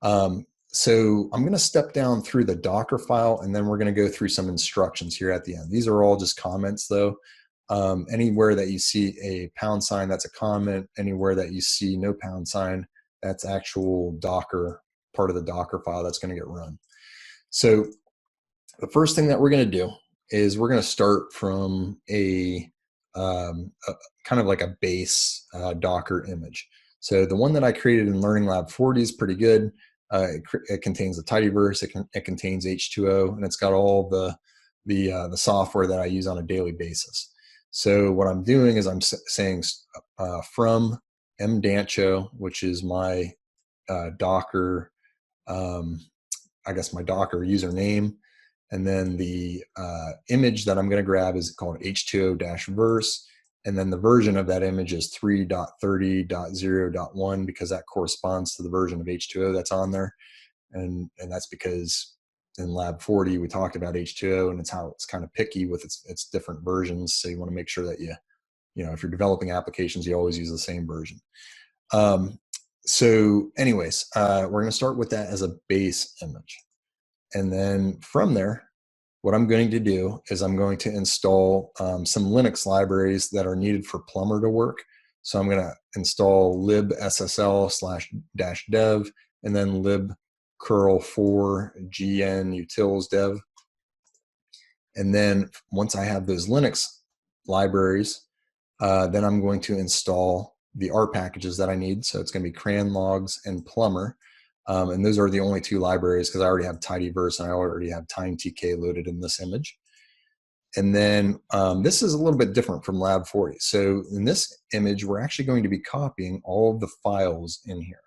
So I'm going to step down through the Docker file, and then we're going to go through some instructions here at the end. These are all just comments, though. Anywhere that you see a pound sign, that's a comment. Anywhere that you see no pound sign, that's actual Docker, part of the Docker file that's going to get run. So the first thing that we're going to do is we're going to start from a kind of like a base Docker image. So the one that I created in Learning Lab 40 is pretty good. It contains a tidyverse, it contains H2O, and it's got all the software that I use on a daily basis. So what I'm doing is I'm saying from mdancho, which is my Docker, I guess my Docker username, and then the image that I'm going to grab is called H2O-verse, and then the version of that image is 3.30.0.1 because that corresponds to the version of H2O that's on there, and that's because in Lab 40 we talked about H2O and it's how it's kind of picky with its different versions. So you want to make sure that if you're developing applications, you always use the same version. So anyways, we're going to start with that as a base image. And then from there, what I'm going to do is I'm going to install some Linux libraries that are needed for Plumber to work. So I'm going to install libssl/-dev and then libcurl4gnutils-dev. And then once I have those Linux libraries, then I'm going to install the R packages that I need. So it's going to be CRAN logs and Plumber. And those are the only two libraries because I already have tidyverse and I already have timetk loaded in this image. And then this is a little bit different from Lab 40. So in this image, we're actually going to be copying all of the files in here.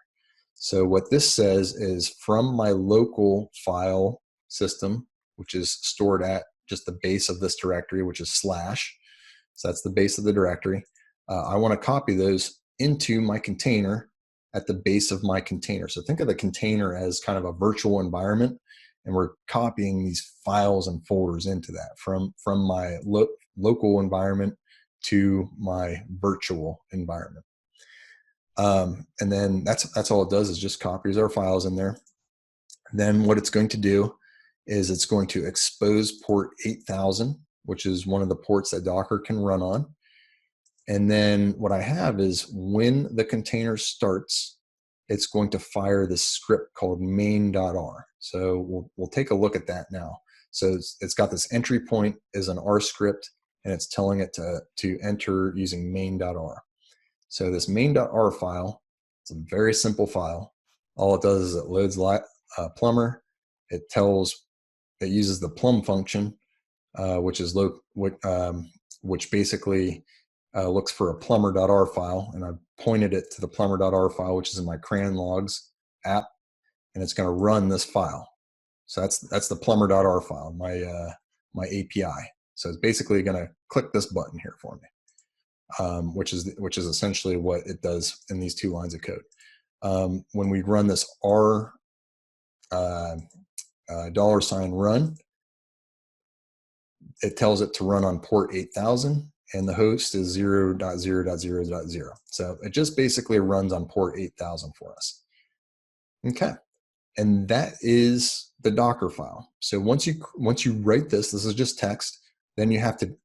So what this says is from my local file system, which is stored at just the base of this directory, which is /. So that's the base of the directory. I want to copy those into my container at the base of my container. So think of the container as kind of a virtual environment, and we're copying these files and folders into that from my local environment to my virtual environment. And then that's all it does is just copies our files in there. And then what it's going to do is it's going to expose port 8000, which is one of the ports that Docker can run on. And then what I have is when the container starts, it's going to fire this script called main.r. So we'll take a look at that now. So it's got this entry point as an R script, and it's telling it to enter using main.r. So this main.r file, it's a very simple file. All it does is it loads Plumber. It uses the plum function, which basically looks for a plumber.r file, and I pointed it to the plumber.r file, which is in my CRAN logs app, and it's going to run this file. So that's the plumber.r file, my API. So it's basically going to click this button here for me, which is essentially what it does in these 2 lines of code. When we run this $, $run, it tells it to run on port 8000, and the host is 0.0.0.0. So it just basically runs on port 8000 for us. Okay, and that is the Docker file. So once you write this is just text. Then you have to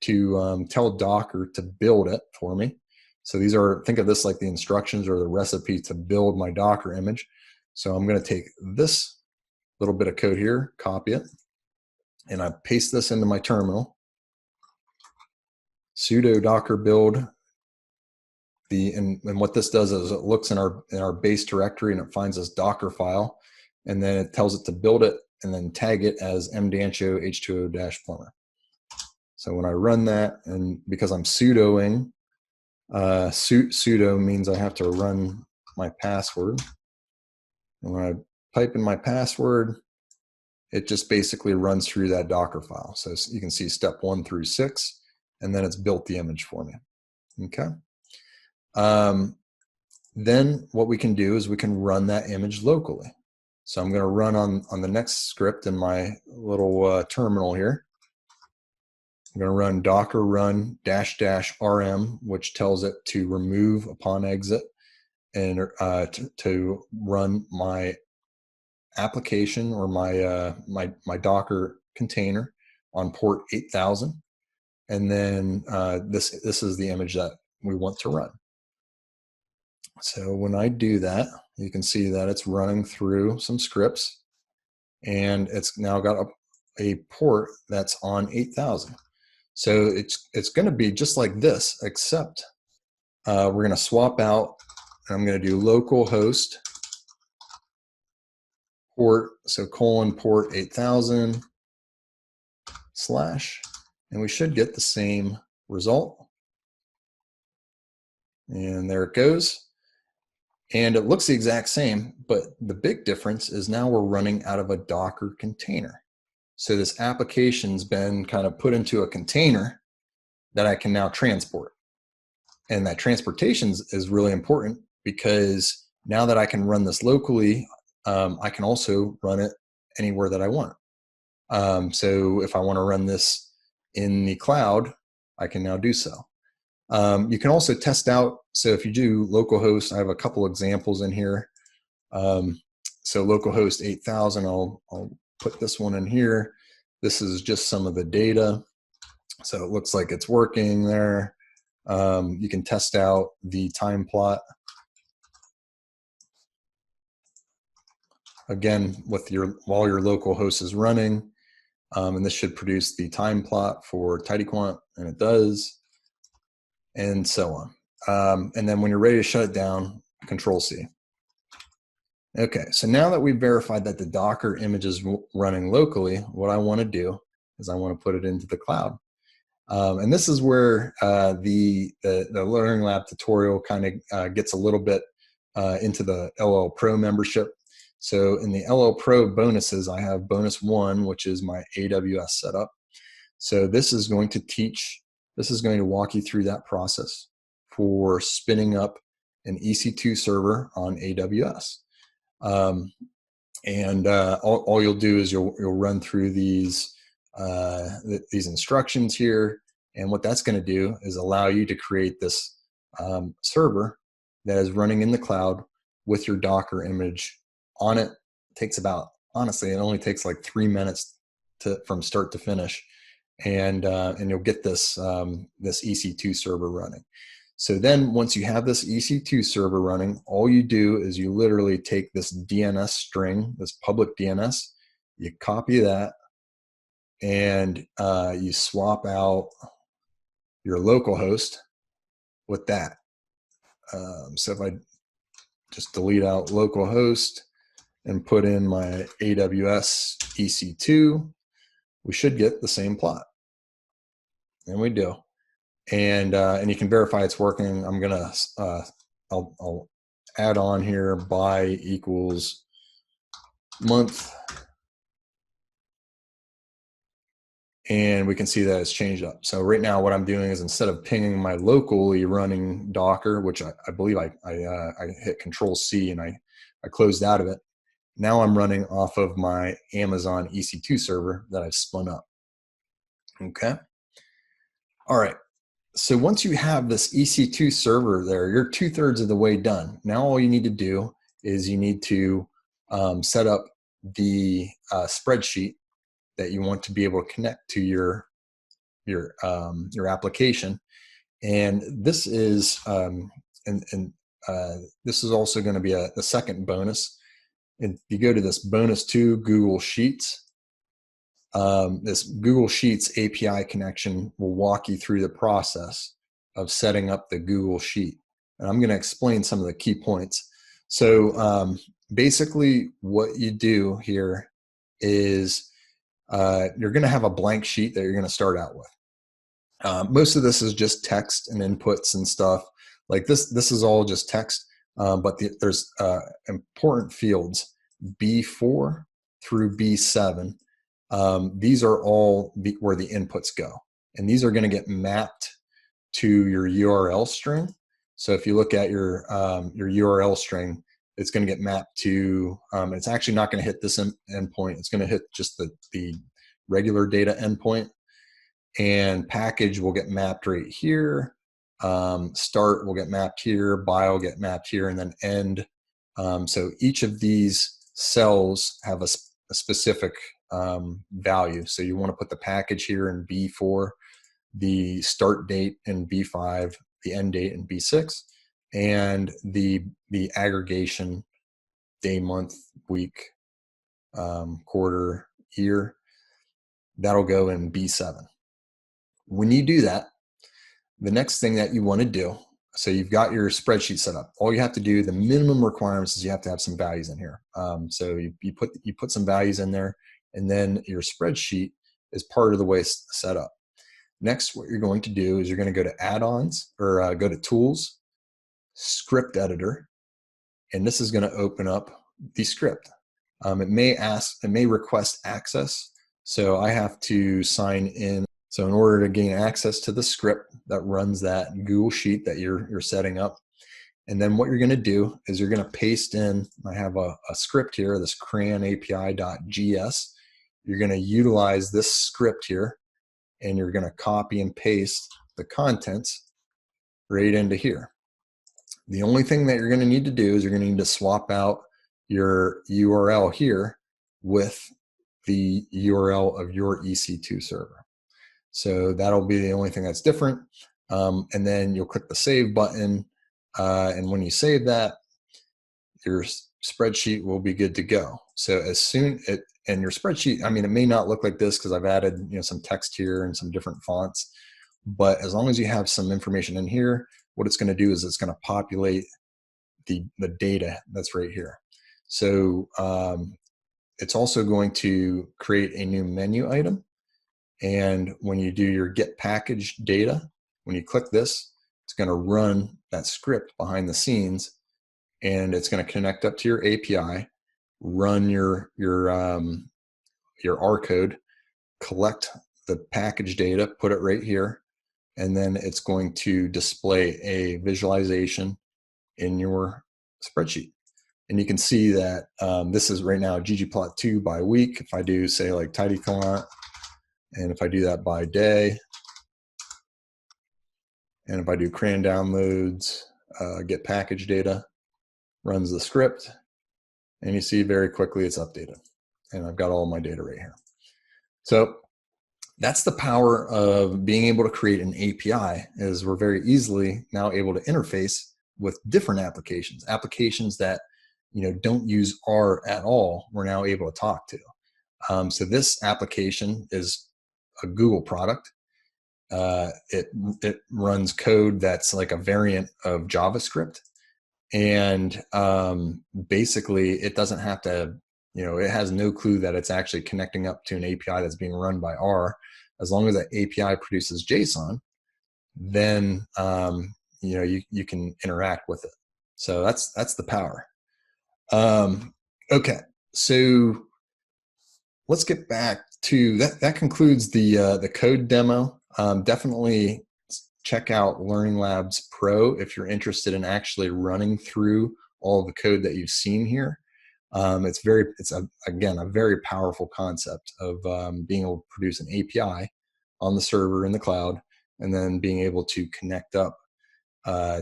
tell Docker to build it for me. So think of this like the instructions or the recipe to build my Docker image. So I'm going to take this little bit of code here, copy it, and I paste this into my terminal. Sudo docker build and what this does is it looks in our base directory and it finds this Docker file, and then it tells it to build it and then tag it as mdancho h2o-plumber. So when I run that, and because I'm sudoing, sudo means I have to run my password. And when I type in my password, it just basically runs through that Docker file. So you can see step 1 through 6, and then it's built the image for me. Okay. Then what we can do is we can run that image locally. So I'm going to run on the next script in my little terminal here. I'm going to run docker run --rm, which tells it to remove upon exit and to run my application or my Docker container on port 8000. And then this is the image that we want to run. So when I do that, you can see that it's running through some scripts, and it's now got a port that's on 8000. So it's going to be just like this, except we're going to swap out, and I'm going to do localhost port, so port 8000 / and we should get the same result. And there it goes. And it looks the exact same, but the big difference is now we're running out of a Docker container. So this application's been kind of put into a container that I can now transport. And that transportation is really important because now that I can run this locally, I can also run it anywhere that I want. So if I want to run this in the cloud, I can now do so. You can also test out, so if you do localhost, I have a couple examples in here. So localhost 8000, I'll put this one in here. This is just some of the data. So it looks like it's working there. You can test out the time plot. Again, while your local host is running, and this should produce the time plot for TidyQuant, and it does, and so on. And then when you're ready to shut it down, Control-C. Okay, so now that we've verified that the Docker image is running locally, what I want to do is I want to put it into the cloud. And this is where the Learning Lab tutorial kind of gets a little bit into the LL Pro membership. So in the LL Pro bonuses, I have bonus 1, which is my AWS setup. So this is going to walk you through that process for spinning up an EC2 server on AWS. All you'll do is you'll run through these instructions here, and what that's going to do is allow you to create this server that is running in the cloud with your Docker image on it. Honestly, it only takes like 3 minutes from start to finish, and you'll get this EC2 server running. So then once you have this EC2 server running, all you do is you literally take this DNS string, this public DNS, you copy that, and you swap out your local host with that. So if I just delete out localhost and put in my AWS EC2, we should get the same plot. And we do. And you can verify it's working. I'm gonna I'll add on here by equals month, and we can see that it's changed up. So right now what I'm doing is, instead of pinging my locally running Docker, which I believe I hit Control C and I closed out of it, now I'm running off of my Amazon EC2 server that I've spun up. Okay. All right. So once you have this EC2 server there, you're 2/3 of the way done. Now all you need to do is you need to set up the spreadsheet that you want to be able to connect to your application. And this is this is also going to be the second bonus. And you go to this bonus 2 Google Sheets. This Google Sheets API connection will walk you through the process of setting up the Google Sheet. And I'm going to explain some of the key points. So basically what you do here is you're going to have a blank sheet that you're going to start out with. Most of this is just text and inputs and stuff. Like this is all just text, but there's important fields, B4 through B7. These are all where the inputs go. And these are going to get mapped to your URL string. So if you look at your URL string, it's going to get mapped to, it's actually not going to hit this endpoint. It's going to hit just the regular data endpoint. And package will get mapped right here. Start will get mapped here. Buy will get mapped here. And then end. So each of these cells have a specific value. So you want to put the package here in B4, the start date in B5, the end date in B6, and the aggregation day, month, week, quarter, year, that'll go in B7. When you do that, the next thing that you want to do, so you've got your spreadsheet set up. All you have to do, the minimum requirements is you have to have some values in here. So you put some values in there, and then your spreadsheet is part of the way it's set up. Next, what you're going to do is you're going to go to add-ons, or go to tools, script editor, and this is going to open up the script. It may request access, so I have to sign in. So in order to gain access to the script that runs that Google Sheet that you're setting up, and then what you're going to do is you're going to paste in, I have a script here, this CRAN API.js. You're going to utilize this script here, and you're going to copy and paste the contents right into here. The only thing that you're going to need to do is you're going to need to swap out your URL here with the URL of your EC2 server. So that'll be the only thing that's different. And then you'll click the save button. And when you save that, your spreadsheet will be good to go. So as soon and your spreadsheet, I mean, it may not look like this because I've added some text here and some different fonts, but as long as you have some information in here, what it's going to do is it's going to populate the data that's right here. So it's also going to create a new menu item. And when you do your get package data, when you click this, it's going to run that script behind the scenes, and it's going to connect up to your API, run your R code, collect the package data, put it right here, and then it's going to display a visualization in your spreadsheet. And you can see that this is right now ggplot2 by week. If I do say like tidyclient, and if I do that by day, and if I do CRAN downloads, get package data, runs the script, and you see very quickly it's updated. And I've got all my data right here. So that's the power of being able to create an API, is we're very easily now able to interface with different applications that don't use R at all. We're now able to talk to. So this application is a Google product. it runs code that's like a variant of JavaScript. And basically it doesn't have to, it has no clue that it's actually connecting up to an API that's being run by R. As long as that API produces JSON, then you can interact with it. So that's the power. Okay, so let's get back to that. That concludes the code demo. Definitely check out Learning Labs Pro if you're interested in actually running through all the code that you've seen here. Again, a very powerful concept of being able to produce an API on the server in the cloud, and then being able to connect up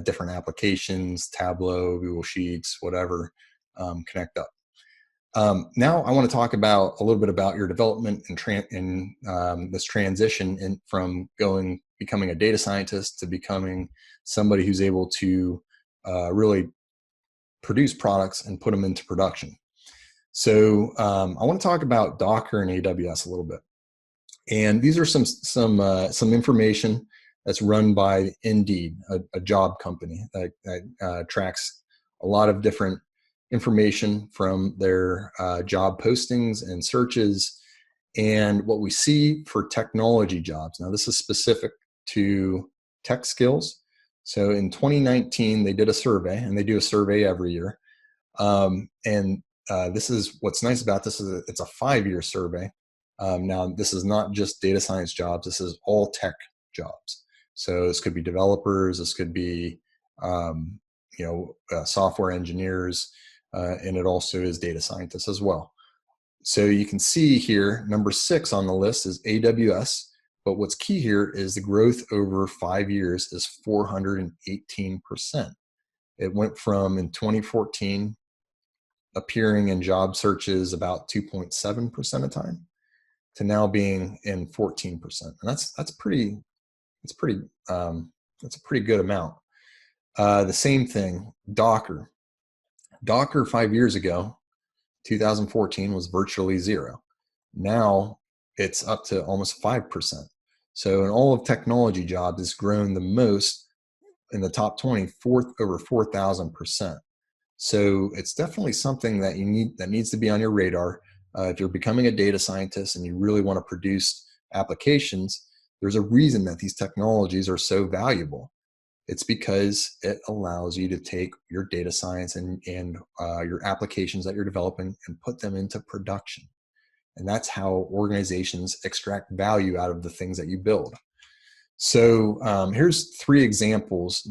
different applications, Tableau, Google Sheets, whatever, connect up. Now I want to talk about a little bit about your development and this transition from becoming a data scientist to becoming somebody who's able to really produce products and put them into production. So I want to talk about Docker and AWS a little bit. And these are some information that's run by Indeed, a job company that tracks a lot of different information from their job postings and searches. And what we see for technology jobs, now this is specific to tech skills. So in 2019, they did a survey, and they do a survey every year. This is what's nice about this is it's a 5-year survey. Now, this is not just data science jobs. This is all tech jobs. So this could be developers. This could be software engineers. And it also is data scientists as well. So you can see here, number 6 on the list is AWS. But what's key here is the growth over 5 years is 418%. It went from, in 2014, appearing in job searches about 2.7% of the time to now being in 14%. And that's a pretty good amount. The same thing, Docker. Docker 5 years ago, 2014, was virtually zero. Now it's up to almost 5%. So in all of technology jobs, it's grown the most in the top 20, over 4,000%. So it's definitely something that needs to be on your radar. If you're becoming a data scientist and you really want to produce applications, there's a reason that these technologies are so valuable. It's because it allows you to take your data science and your applications that you're developing and put them into production. And that's how organizations extract value out of the things that you build. So here's 3 examples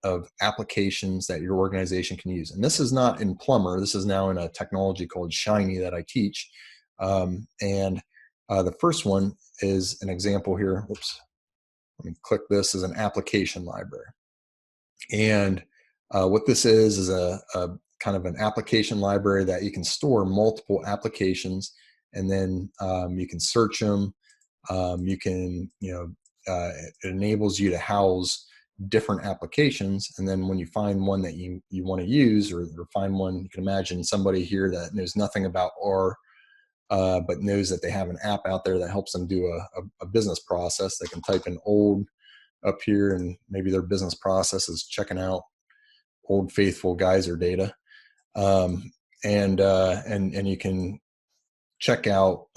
of applications that your organization can use. And this is not in Plumber. This is now in a technology called Shiny that I teach. The first one is an example here. Whoops. Let me click this as an application library. And what this is a kind of an application library that you can store multiple applications, and then you can search them. It enables you to house different applications, and then when you find one that you want to use, or find one, you can imagine somebody here that knows nothing about R, but knows that they have an app out there that helps them do a business process. They can type in old up here, and maybe their business process is checking out Old Faithful geyser data, and you can check out,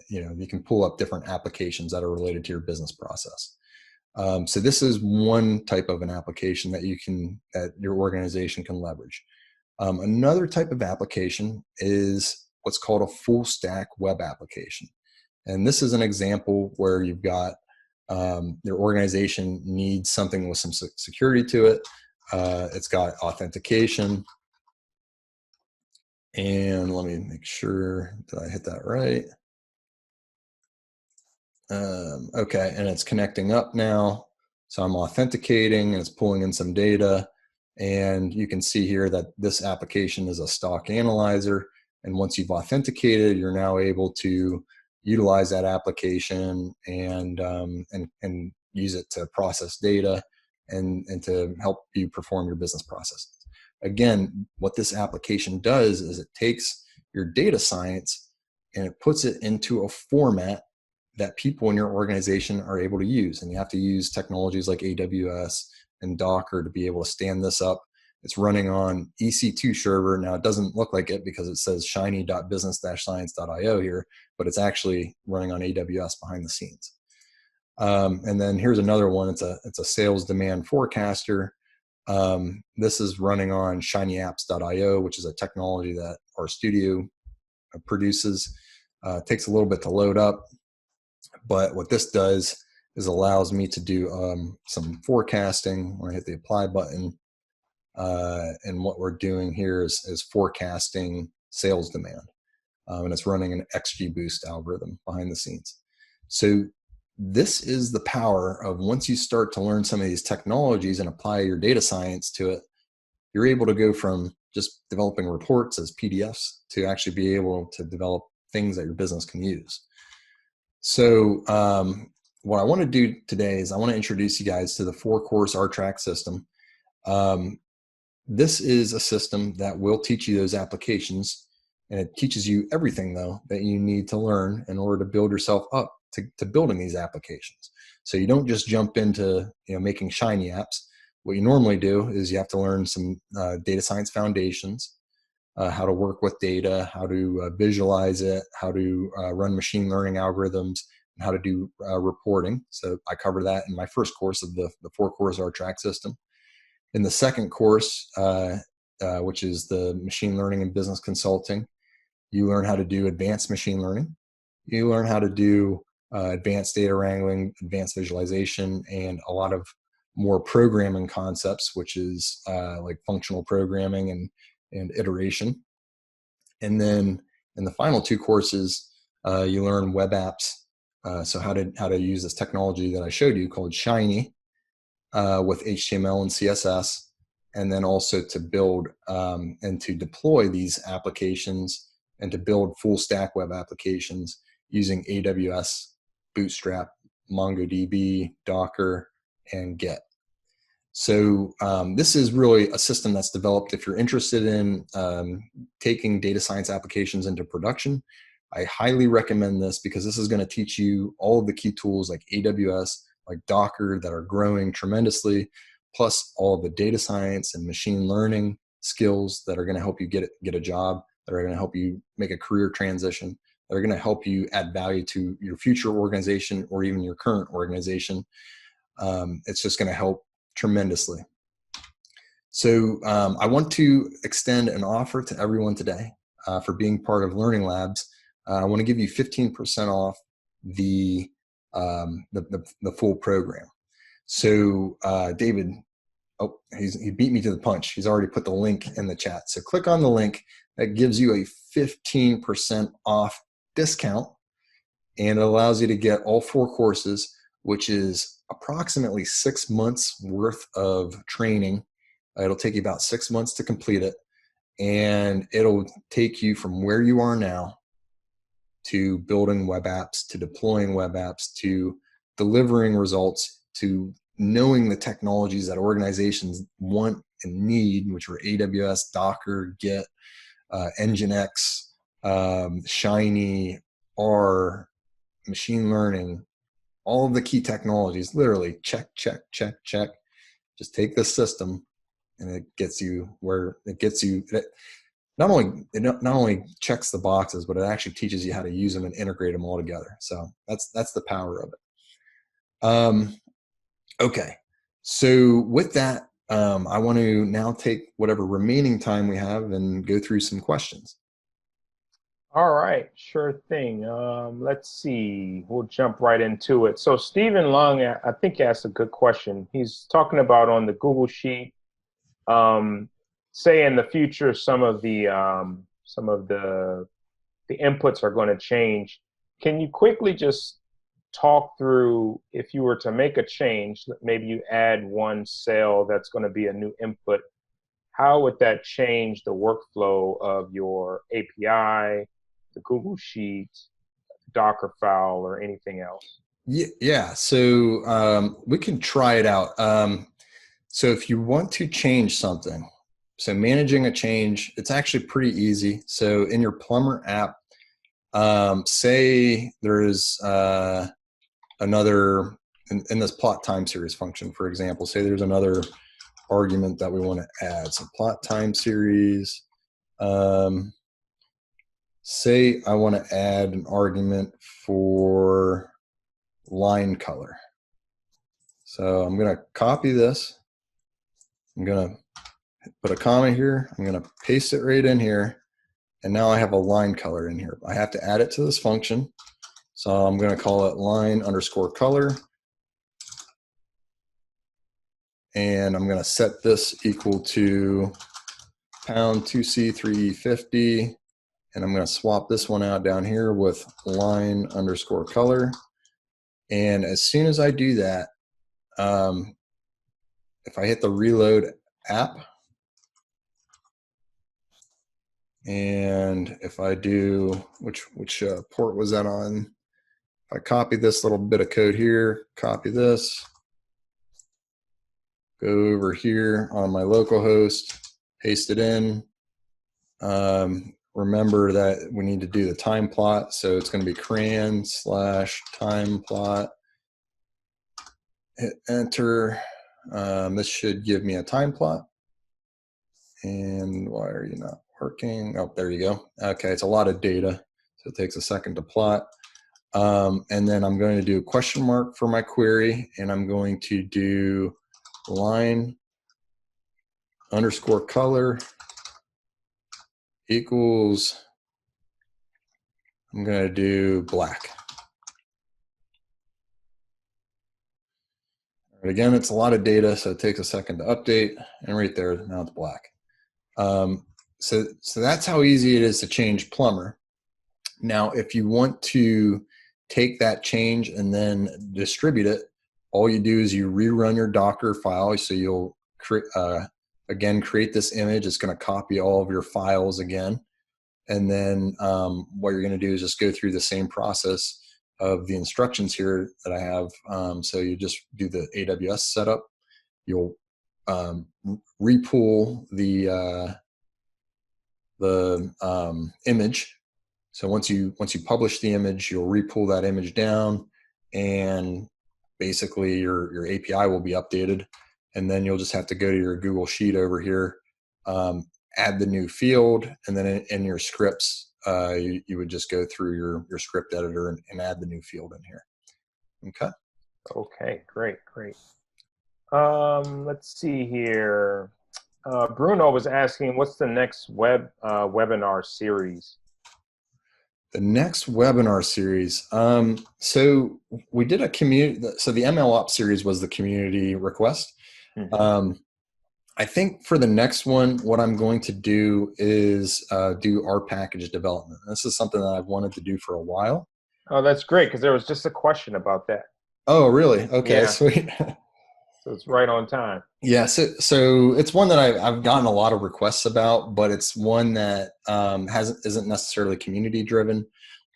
you can pull up different applications that are related to your business process. So this is one type of an application that your organization can leverage. Another type of application is what's called a full stack web application. And this is an example where you've got your organization needs something with some security to it. It's got authentication. And let me make sure that I hit that right. Okay, and it's connecting up now. So I'm authenticating, and it's pulling in some data. And you can see here that this application is a stock analyzer. And once you've authenticated, you're now able to utilize that application and use it to process data and to help you perform your business processes. Again, what this application does is it takes your data science and it puts it into a format that people in your organization are able to use. And you have to use technologies like AWS and Docker to be able to stand this up. It's running on EC2 server. Now, it doesn't look like it because it says shiny.business-science.io here, but it's actually running on AWS behind the scenes. And then here's another one. It's a sales demand forecaster. This is running on shinyapps.io, which is a technology that our studio produces. It takes a little bit to load up, but what this does is allows me to do some forecasting when I hit the apply button. And what we're doing here is forecasting sales demand. And it's running an XGBoost algorithm behind the scenes. So this is the power of once you start to learn some of these technologies and apply your data science to it, you're able to go from just developing reports as PDFs to actually be able to develop things that your business can use. So what I want to do today is I want to introduce you guys to the 4-course R-Track system. This is a system that will teach you those applications, and it teaches you everything, though, that you need to learn in order to build yourself up to building these applications. So you don't just jump into making shiny apps. What you normally do is you have to learn some data science foundations, how to work with data, how to visualize it, how to run machine learning algorithms, and how to do reporting. So I cover that in my first course of the 4-course R-Track system. In the second course, which is the machine learning and business consulting, you learn how to do advanced machine learning. You learn how to do advanced data wrangling, advanced visualization, and a lot of more programming concepts, which is like functional programming and iteration. And then in the final 2 courses, you learn web apps. So how to use this technology that I showed you called Shiny with HTML and CSS, and then also to build and to deploy these applications and to build full stack web applications using AWS, Bootstrap, MongoDB, Docker, and Git. So this is really a system that's developed if you're interested in taking data science applications into production. I highly recommend this because this is going to teach you all of the key tools like AWS, like Docker, that are growing tremendously, plus all of the data science and machine learning skills that are going to help you get a job, that are going to help you make a career transition, that are going to help you add value to your future organization or even your current organization. It's just going to help tremendously. So I want to extend an offer to everyone today for being part of Learning Labs. I want to give you 15% off the full program. So David, he beat me to the punch. He's already put the link in the chat. So click on the link. That gives you a 15% off discount, and it allows you to get all 4 courses, which is approximately 6 months worth of training. It'll take you about 6 months to complete it, and it'll take you from where you are now to building web apps, to deploying web apps, to delivering results, to knowing the technologies that organizations want and need, which are AWS, Docker, Git, Nginx, Shiny, R, machine learning, all of the key technologies. Literally check, check, check, check. Just take this system and it gets you where it gets you. It not only checks the boxes, but it actually teaches you how to use them and integrate them all together. So that's the power of it. Okay, so with that, I want to now take whatever remaining time we have and go through some questions. All right, sure thing. Let's see. We'll jump right into it. So Stephen Long, I think, asked a good question. He's talking about on the Google Sheet, say in the future some of the inputs are going to change. Can you quickly just talk through, if you were to make a change, maybe you add one cell that's going to be a new input, how would that change the workflow of your API, the Google Sheet, Docker file, or anything else? Yeah. So we can try it out. So if you want to change something, so managing a change, it's actually pretty easy. So in your Plumber app, say there is another, in this plot time series function, for example, say there's another argument that we want to add. So plot time series, say I want to add an argument for line color. So I'm going to copy this. I'm going to put a comma here. I'm going to paste it right in here. And now I have a line color in here. I have to add it to this function. So I'm going to call it line underscore color. And I'm going to set this equal to pound 2C3E50. And I'm going to swap this one out down here with line underscore color. And as soon as I do that, if I hit the reload app, and if I do, which port was that on? If I copy this little bit of code here, copy this, go over here on my local host, paste it in. Remember that we need to do the time plot. So it's going to be CRAN/time plot. Hit enter. This should give me a time plot. And why are you not working? Oh, there you go. Okay, it's a lot of data, so it takes a second to plot. And then I'm going to do a question mark for my query, and I'm going to do line underscore color equals, I'm going to do black. All right, again, it's a lot of data, so it takes a second to update, and right there, now it's black. So that's how easy it is to change Plumber. Now, if you want to take that change and then distribute it, all you do is you rerun your Docker file. So you'll again create this image. It's going to copy all of your files again. And then what you're going to do is just go through the same process of the instructions here that I have. So you just do the AWS setup. You'll repool the image. So once you publish the image, you'll repull that image down, and basically your API will be updated. And then you'll just have to go to your Google Sheet over here, add the new field, and then in your scripts, you would just go through your script editor and add the new field in here. Okay. Okay, great. Let's see here. Bruno was asking, what's the next webinar series? The next webinar series. So we did a community. So the MLOps series was the community request. Mm-hmm. I think for the next one, what I'm going to do is do our package development. This is something that I've wanted to do for a while. Oh, that's great, because there was just a question about that. Oh, really? Okay, yeah. Sweet. So it's right on time. Yeah, so it's one that I've gotten a lot of requests about, but it's one that isn't necessarily community driven,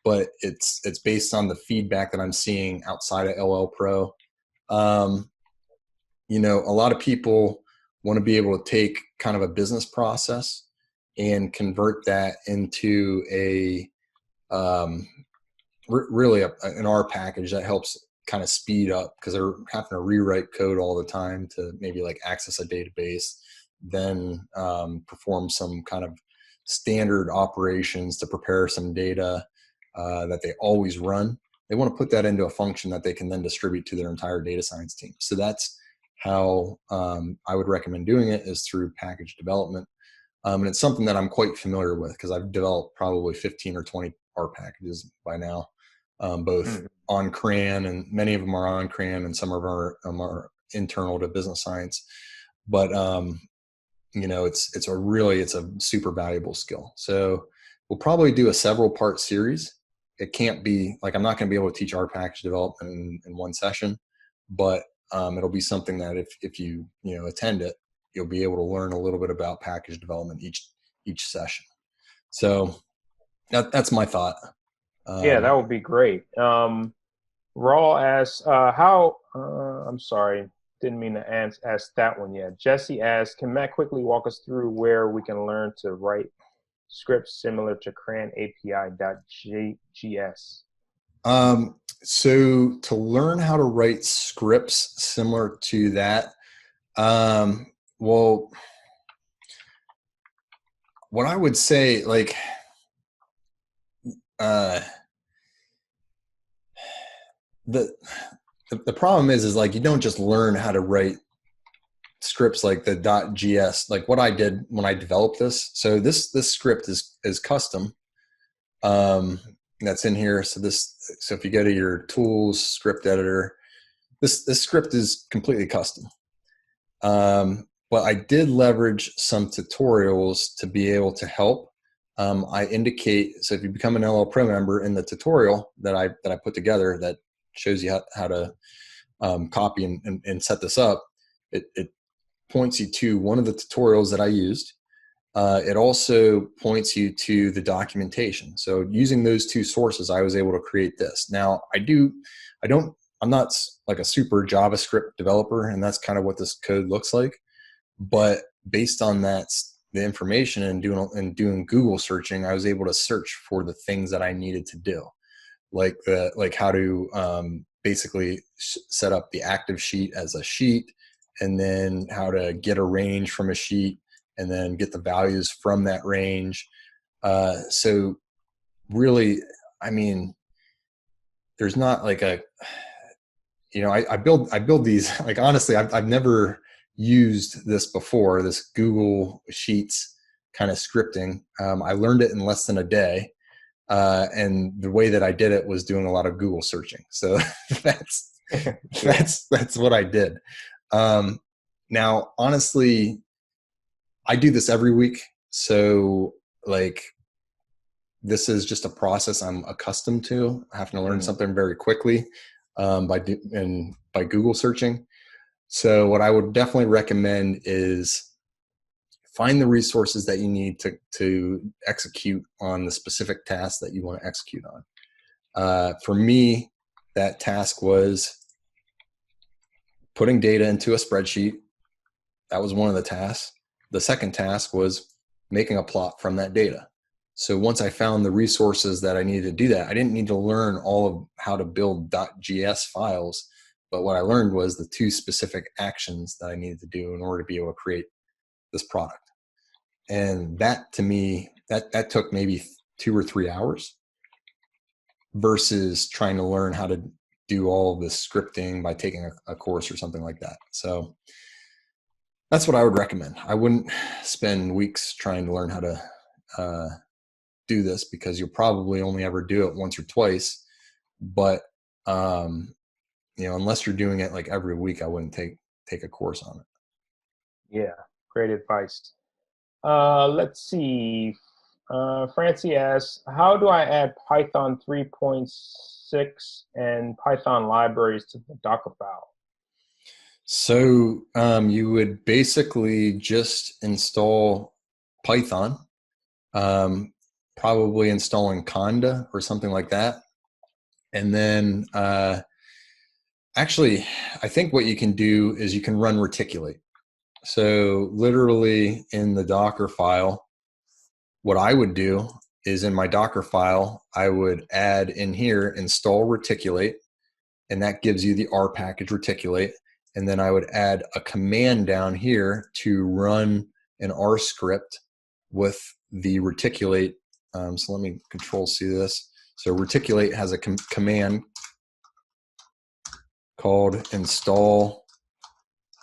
but it's based on the feedback that I'm seeing outside of LL Pro. You know, a lot of people want to be able to take kind of a business process and convert that into a really an R package that helps kind of speed up, because they're having to rewrite code all the time to maybe like access a database, then perform some kind of standard operations to prepare some data that they always run. They want to put that into a function that they can then distribute to their entire data science team. So that's how I would recommend doing it, is through package development. And it's something that I'm quite familiar with, because I've developed probably 15 or 20 R packages by now, both on CRAN, and many of them are on CRAN, and some of them are internal to business science. But you know, it's a super valuable skill. So we'll probably do a several part series. It can't be like, I'm not going to be able to teach R package development in one session, but it'll be something that if you attend it, you'll be able to learn a little bit about package development each session. So that's my thought. Yeah, that would be great. Raw asks, I'm sorry, didn't mean to ask that one yet. Jesse asks, can Matt quickly walk us through where we can learn to write scripts similar to CRAN API.js? So to learn how to write scripts similar to that, well, what I would say, like, uh, the the problem is like you don't just learn how to write scripts like the .gs, like what I did when I developed this. So this script is custom. That's in here. So if you go to your tools, script editor, this script is completely custom. But I did leverage some tutorials to be able to help. I indicate, so if you become an LL Pro member, in the tutorial that I put together that shows you how to copy and set this up, it points you to one of the tutorials that I used. It also points you to the documentation. So using those two sources, I was able to create this. Now I'm not like a super JavaScript developer, and that's kind of what this code looks like. But based on the information and doing Google searching, I was able to search for the things that I needed to do, like how to basically set up the active sheet as a sheet, and then how to get a range from a sheet, and then get the values from that range. So really, I mean, there's not like I build these, like, honestly, I've never used this before, this Google Sheets kind of scripting. I learned it in less than a day. And the way that I did it was doing a lot of Google searching. So that's what I did. Now, honestly, I do this every week. So like, this is just a process I'm accustomed to, having to learn something very quickly by Google searching. So what I would definitely recommend is find the resources that you need to execute on the specific task that you want to execute on. For me, that task was putting data into a spreadsheet. That was one of the tasks. The second task was making a plot from that data. So once I found the resources that I needed to do that, I didn't need to learn all of how to build .gs files, but what I learned was the two specific actions that I needed to do in order to be able to create this product. And that, to me, that took maybe 2 or 3 hours versus trying to learn how to do all of this scripting by taking a course or something like that. So that's what I would recommend. I wouldn't spend weeks trying to learn how to do this, because you'll probably only ever do it once or twice. But unless you're doing it like every week, I wouldn't take a course on it. Yeah, great advice. Let's see. Francie asks, how do I add Python 3.6 and Python libraries to the Docker file? So you would basically just install Python, probably installing Conda or something like that. And then actually, I think what you can do is you can run reticulate. So literally in the Docker file, what I would do is in my Docker file, I would add in here, install reticulate, and that gives you the R package reticulate. And then I would add a command down here to run an R script with the reticulate. So let me control C this. So reticulate has a command called install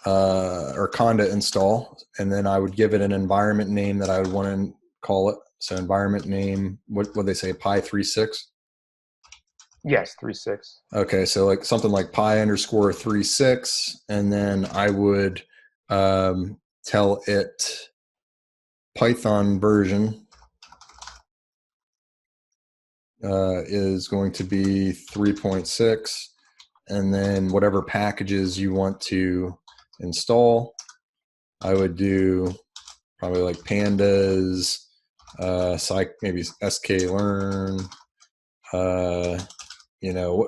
or conda install, and then I would give it an environment name that I would want to call it. So environment name, what they say, Pi36? Yes, 3.6. Okay, so like something like Pi_36, and then I would tell it Python version is going to be 3.6, and then whatever packages you want to install, I would do probably like pandas, maybe sklearn,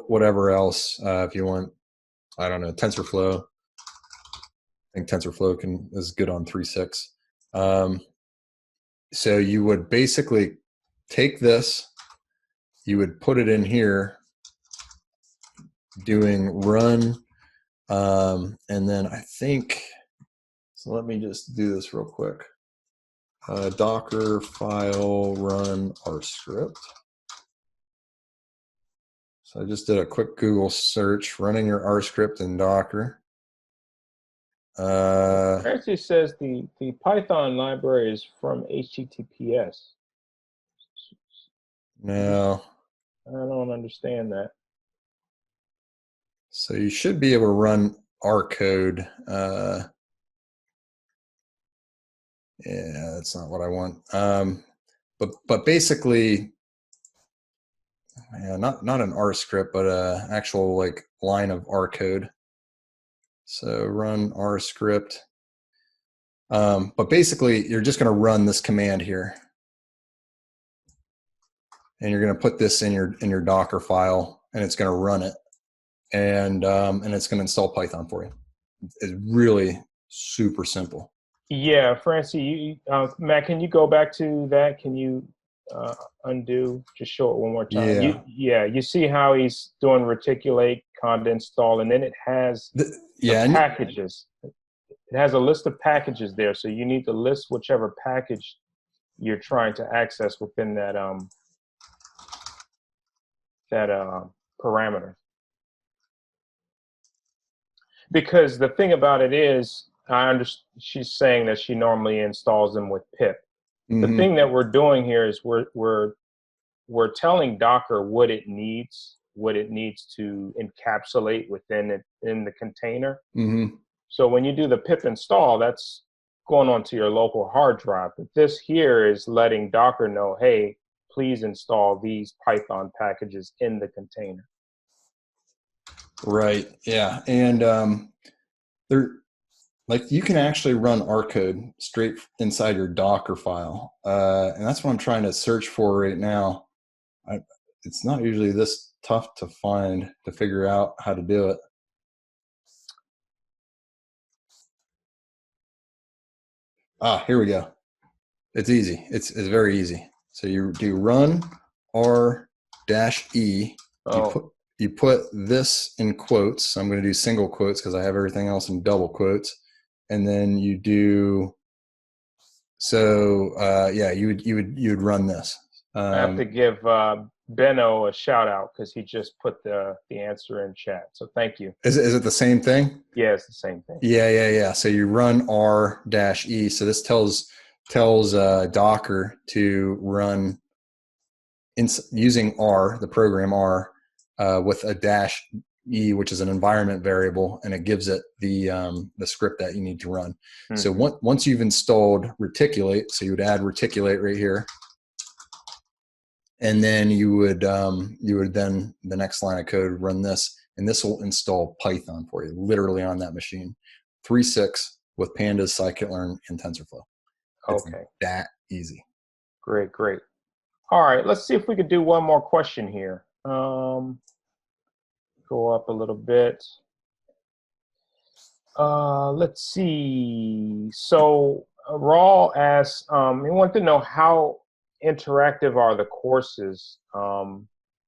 whatever else. If you want, I don't know, TensorFlow. I think TensorFlow is good on 3.6. So you would basically take this, you would put it in here, doing run. And then I think, so let me just do this real quick. Docker file run our script. So I just did a quick Google search, running your R script in Docker. It actually says the Python library is from HTTPS. No. I don't understand that. So you should be able to run R code. Yeah, that's not what I want. But basically, yeah, not an R script, but a actual like line of R code. So run R script. But basically, you're just going to run this command here, and you're going to put this in your Docker file, and it's going to run it, and it's going to install Python for you. It's really super simple. Yeah, Francie, Matt, can you go back to that? Can you undo? Just show it one more time. Yeah. You see how he's doing reticulate, conda install, and then it has the packages. It has a list of packages there, so you need to list whichever package you're trying to access within that parameter. Because the thing about it is, she's saying that she normally installs them with pip. The thing that we're doing here is we're telling Docker what it needs to encapsulate within it in the container. So when you do the pip install, that's going onto your local hard drive. But this here is letting Docker know, hey, please install these Python packages in the container. Right. Yeah. And there, like, you can actually run R code straight inside your Docker file, and that's what I'm trying to search for right now. It's not usually this tough to find, to figure out how to do it. Here we go. It's easy. It's very easy. So you do run R-E. You put this in quotes. I'm going to do single quotes because I have everything else in double quotes. And then you do, so yeah, you would run this. I have to give Benno a shout out because he just put the answer in chat. So thank you. Is it the same thing? Yeah, it's the same thing. Yeah. So you run R-E. So this tells Docker to run using R, the program R, with a -E, which is an environment variable, and it gives it the script that you need to run. So once you've installed reticulate, so you would add reticulate right here, and then you would then the next line of code run this, and this will install Python for you, literally on that machine, 3.6 with pandas, scikit-learn, and TensorFlow. It's that easy. Great. All right, let's see if we could do one more question here. Go up a little bit. Let's see. So Raul asks, he wanted to know how interactive are the courses.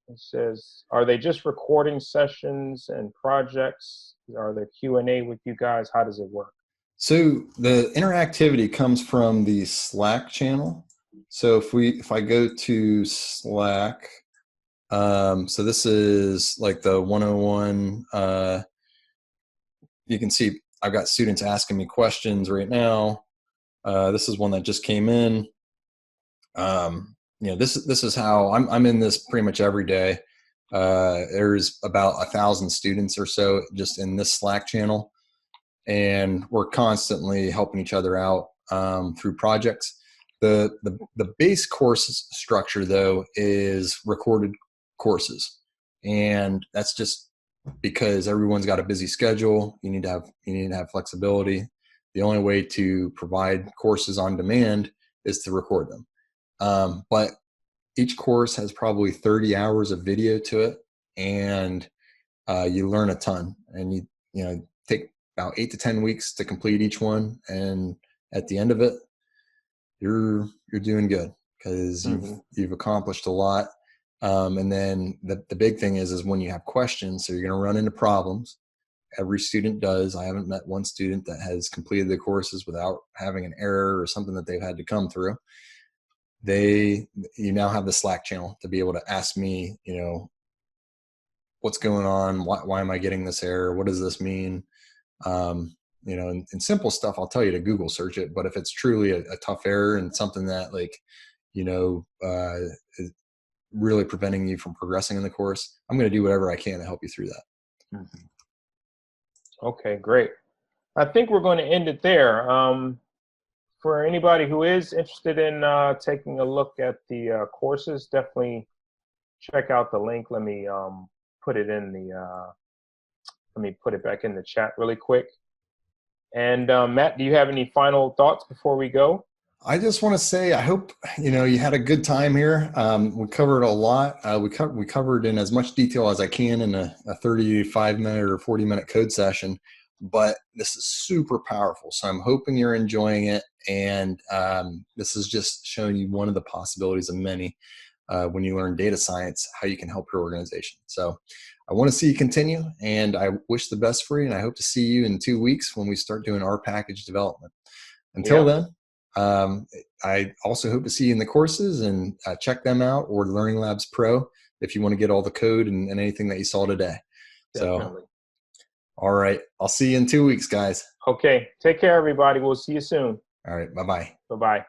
It says, are they just recording sessions and projects? Are there Q&A with you guys? How does it work? So the interactivity comes from the Slack channel. So if I go to Slack, so this is like the 101, you can see I've got students asking me questions right now. This is one that just came in. This is how I'm in this pretty much every day. There's about 1,000 students or so just in this Slack channel, and we're constantly helping each other out through projects. The base course structure, though, is recorded courses, and that's just because everyone's got a busy schedule. You need to have flexibility. The only way to provide courses on demand is to record them. But each course has probably 30 hours of video to it, and you learn a ton. And you take about 8 to 10 weeks to complete each one, and at the end of it, you're doing good because you've accomplished a lot. And then the big thing is when you have questions, so you're going to run into problems. Every student does. I haven't met one student that has completed the courses without having an error or something that they've had to come through. You now have the Slack channel to be able to ask me, what's going on? Why am I getting this error? What does this mean? And simple stuff, I'll tell you to Google search it. But if it's truly a tough error and something that is really preventing you from progressing in the course, I'm going to do whatever I can to help you through that. Mm-hmm. Okay, great. I think we're going to end it there. For anybody who is interested in taking a look at the courses, definitely check out the link. Let me put it in the let me put it back in the chat really quick. And Matt, do you have any final thoughts before we go? I just want to say, I hope you had a good time here. We covered a lot. We covered in as much detail as I can in a 35-minute or 40-minute code session. But this is super powerful, so I'm hoping you're enjoying it. And this is just showing you one of the possibilities of many when you learn data science, how you can help your organization. So I want to see you continue, and I wish the best for you. And I hope to see you in 2 weeks when we start doing our package development. Until then. I also hope to see you in the courses, and check them out, or Learning Labs Pro if you want to get all the code and anything that you saw today. Definitely. So, all right. I'll see you in 2 weeks, guys. Okay. Take care, everybody. We'll see you soon. All right. Bye-bye. Bye-bye.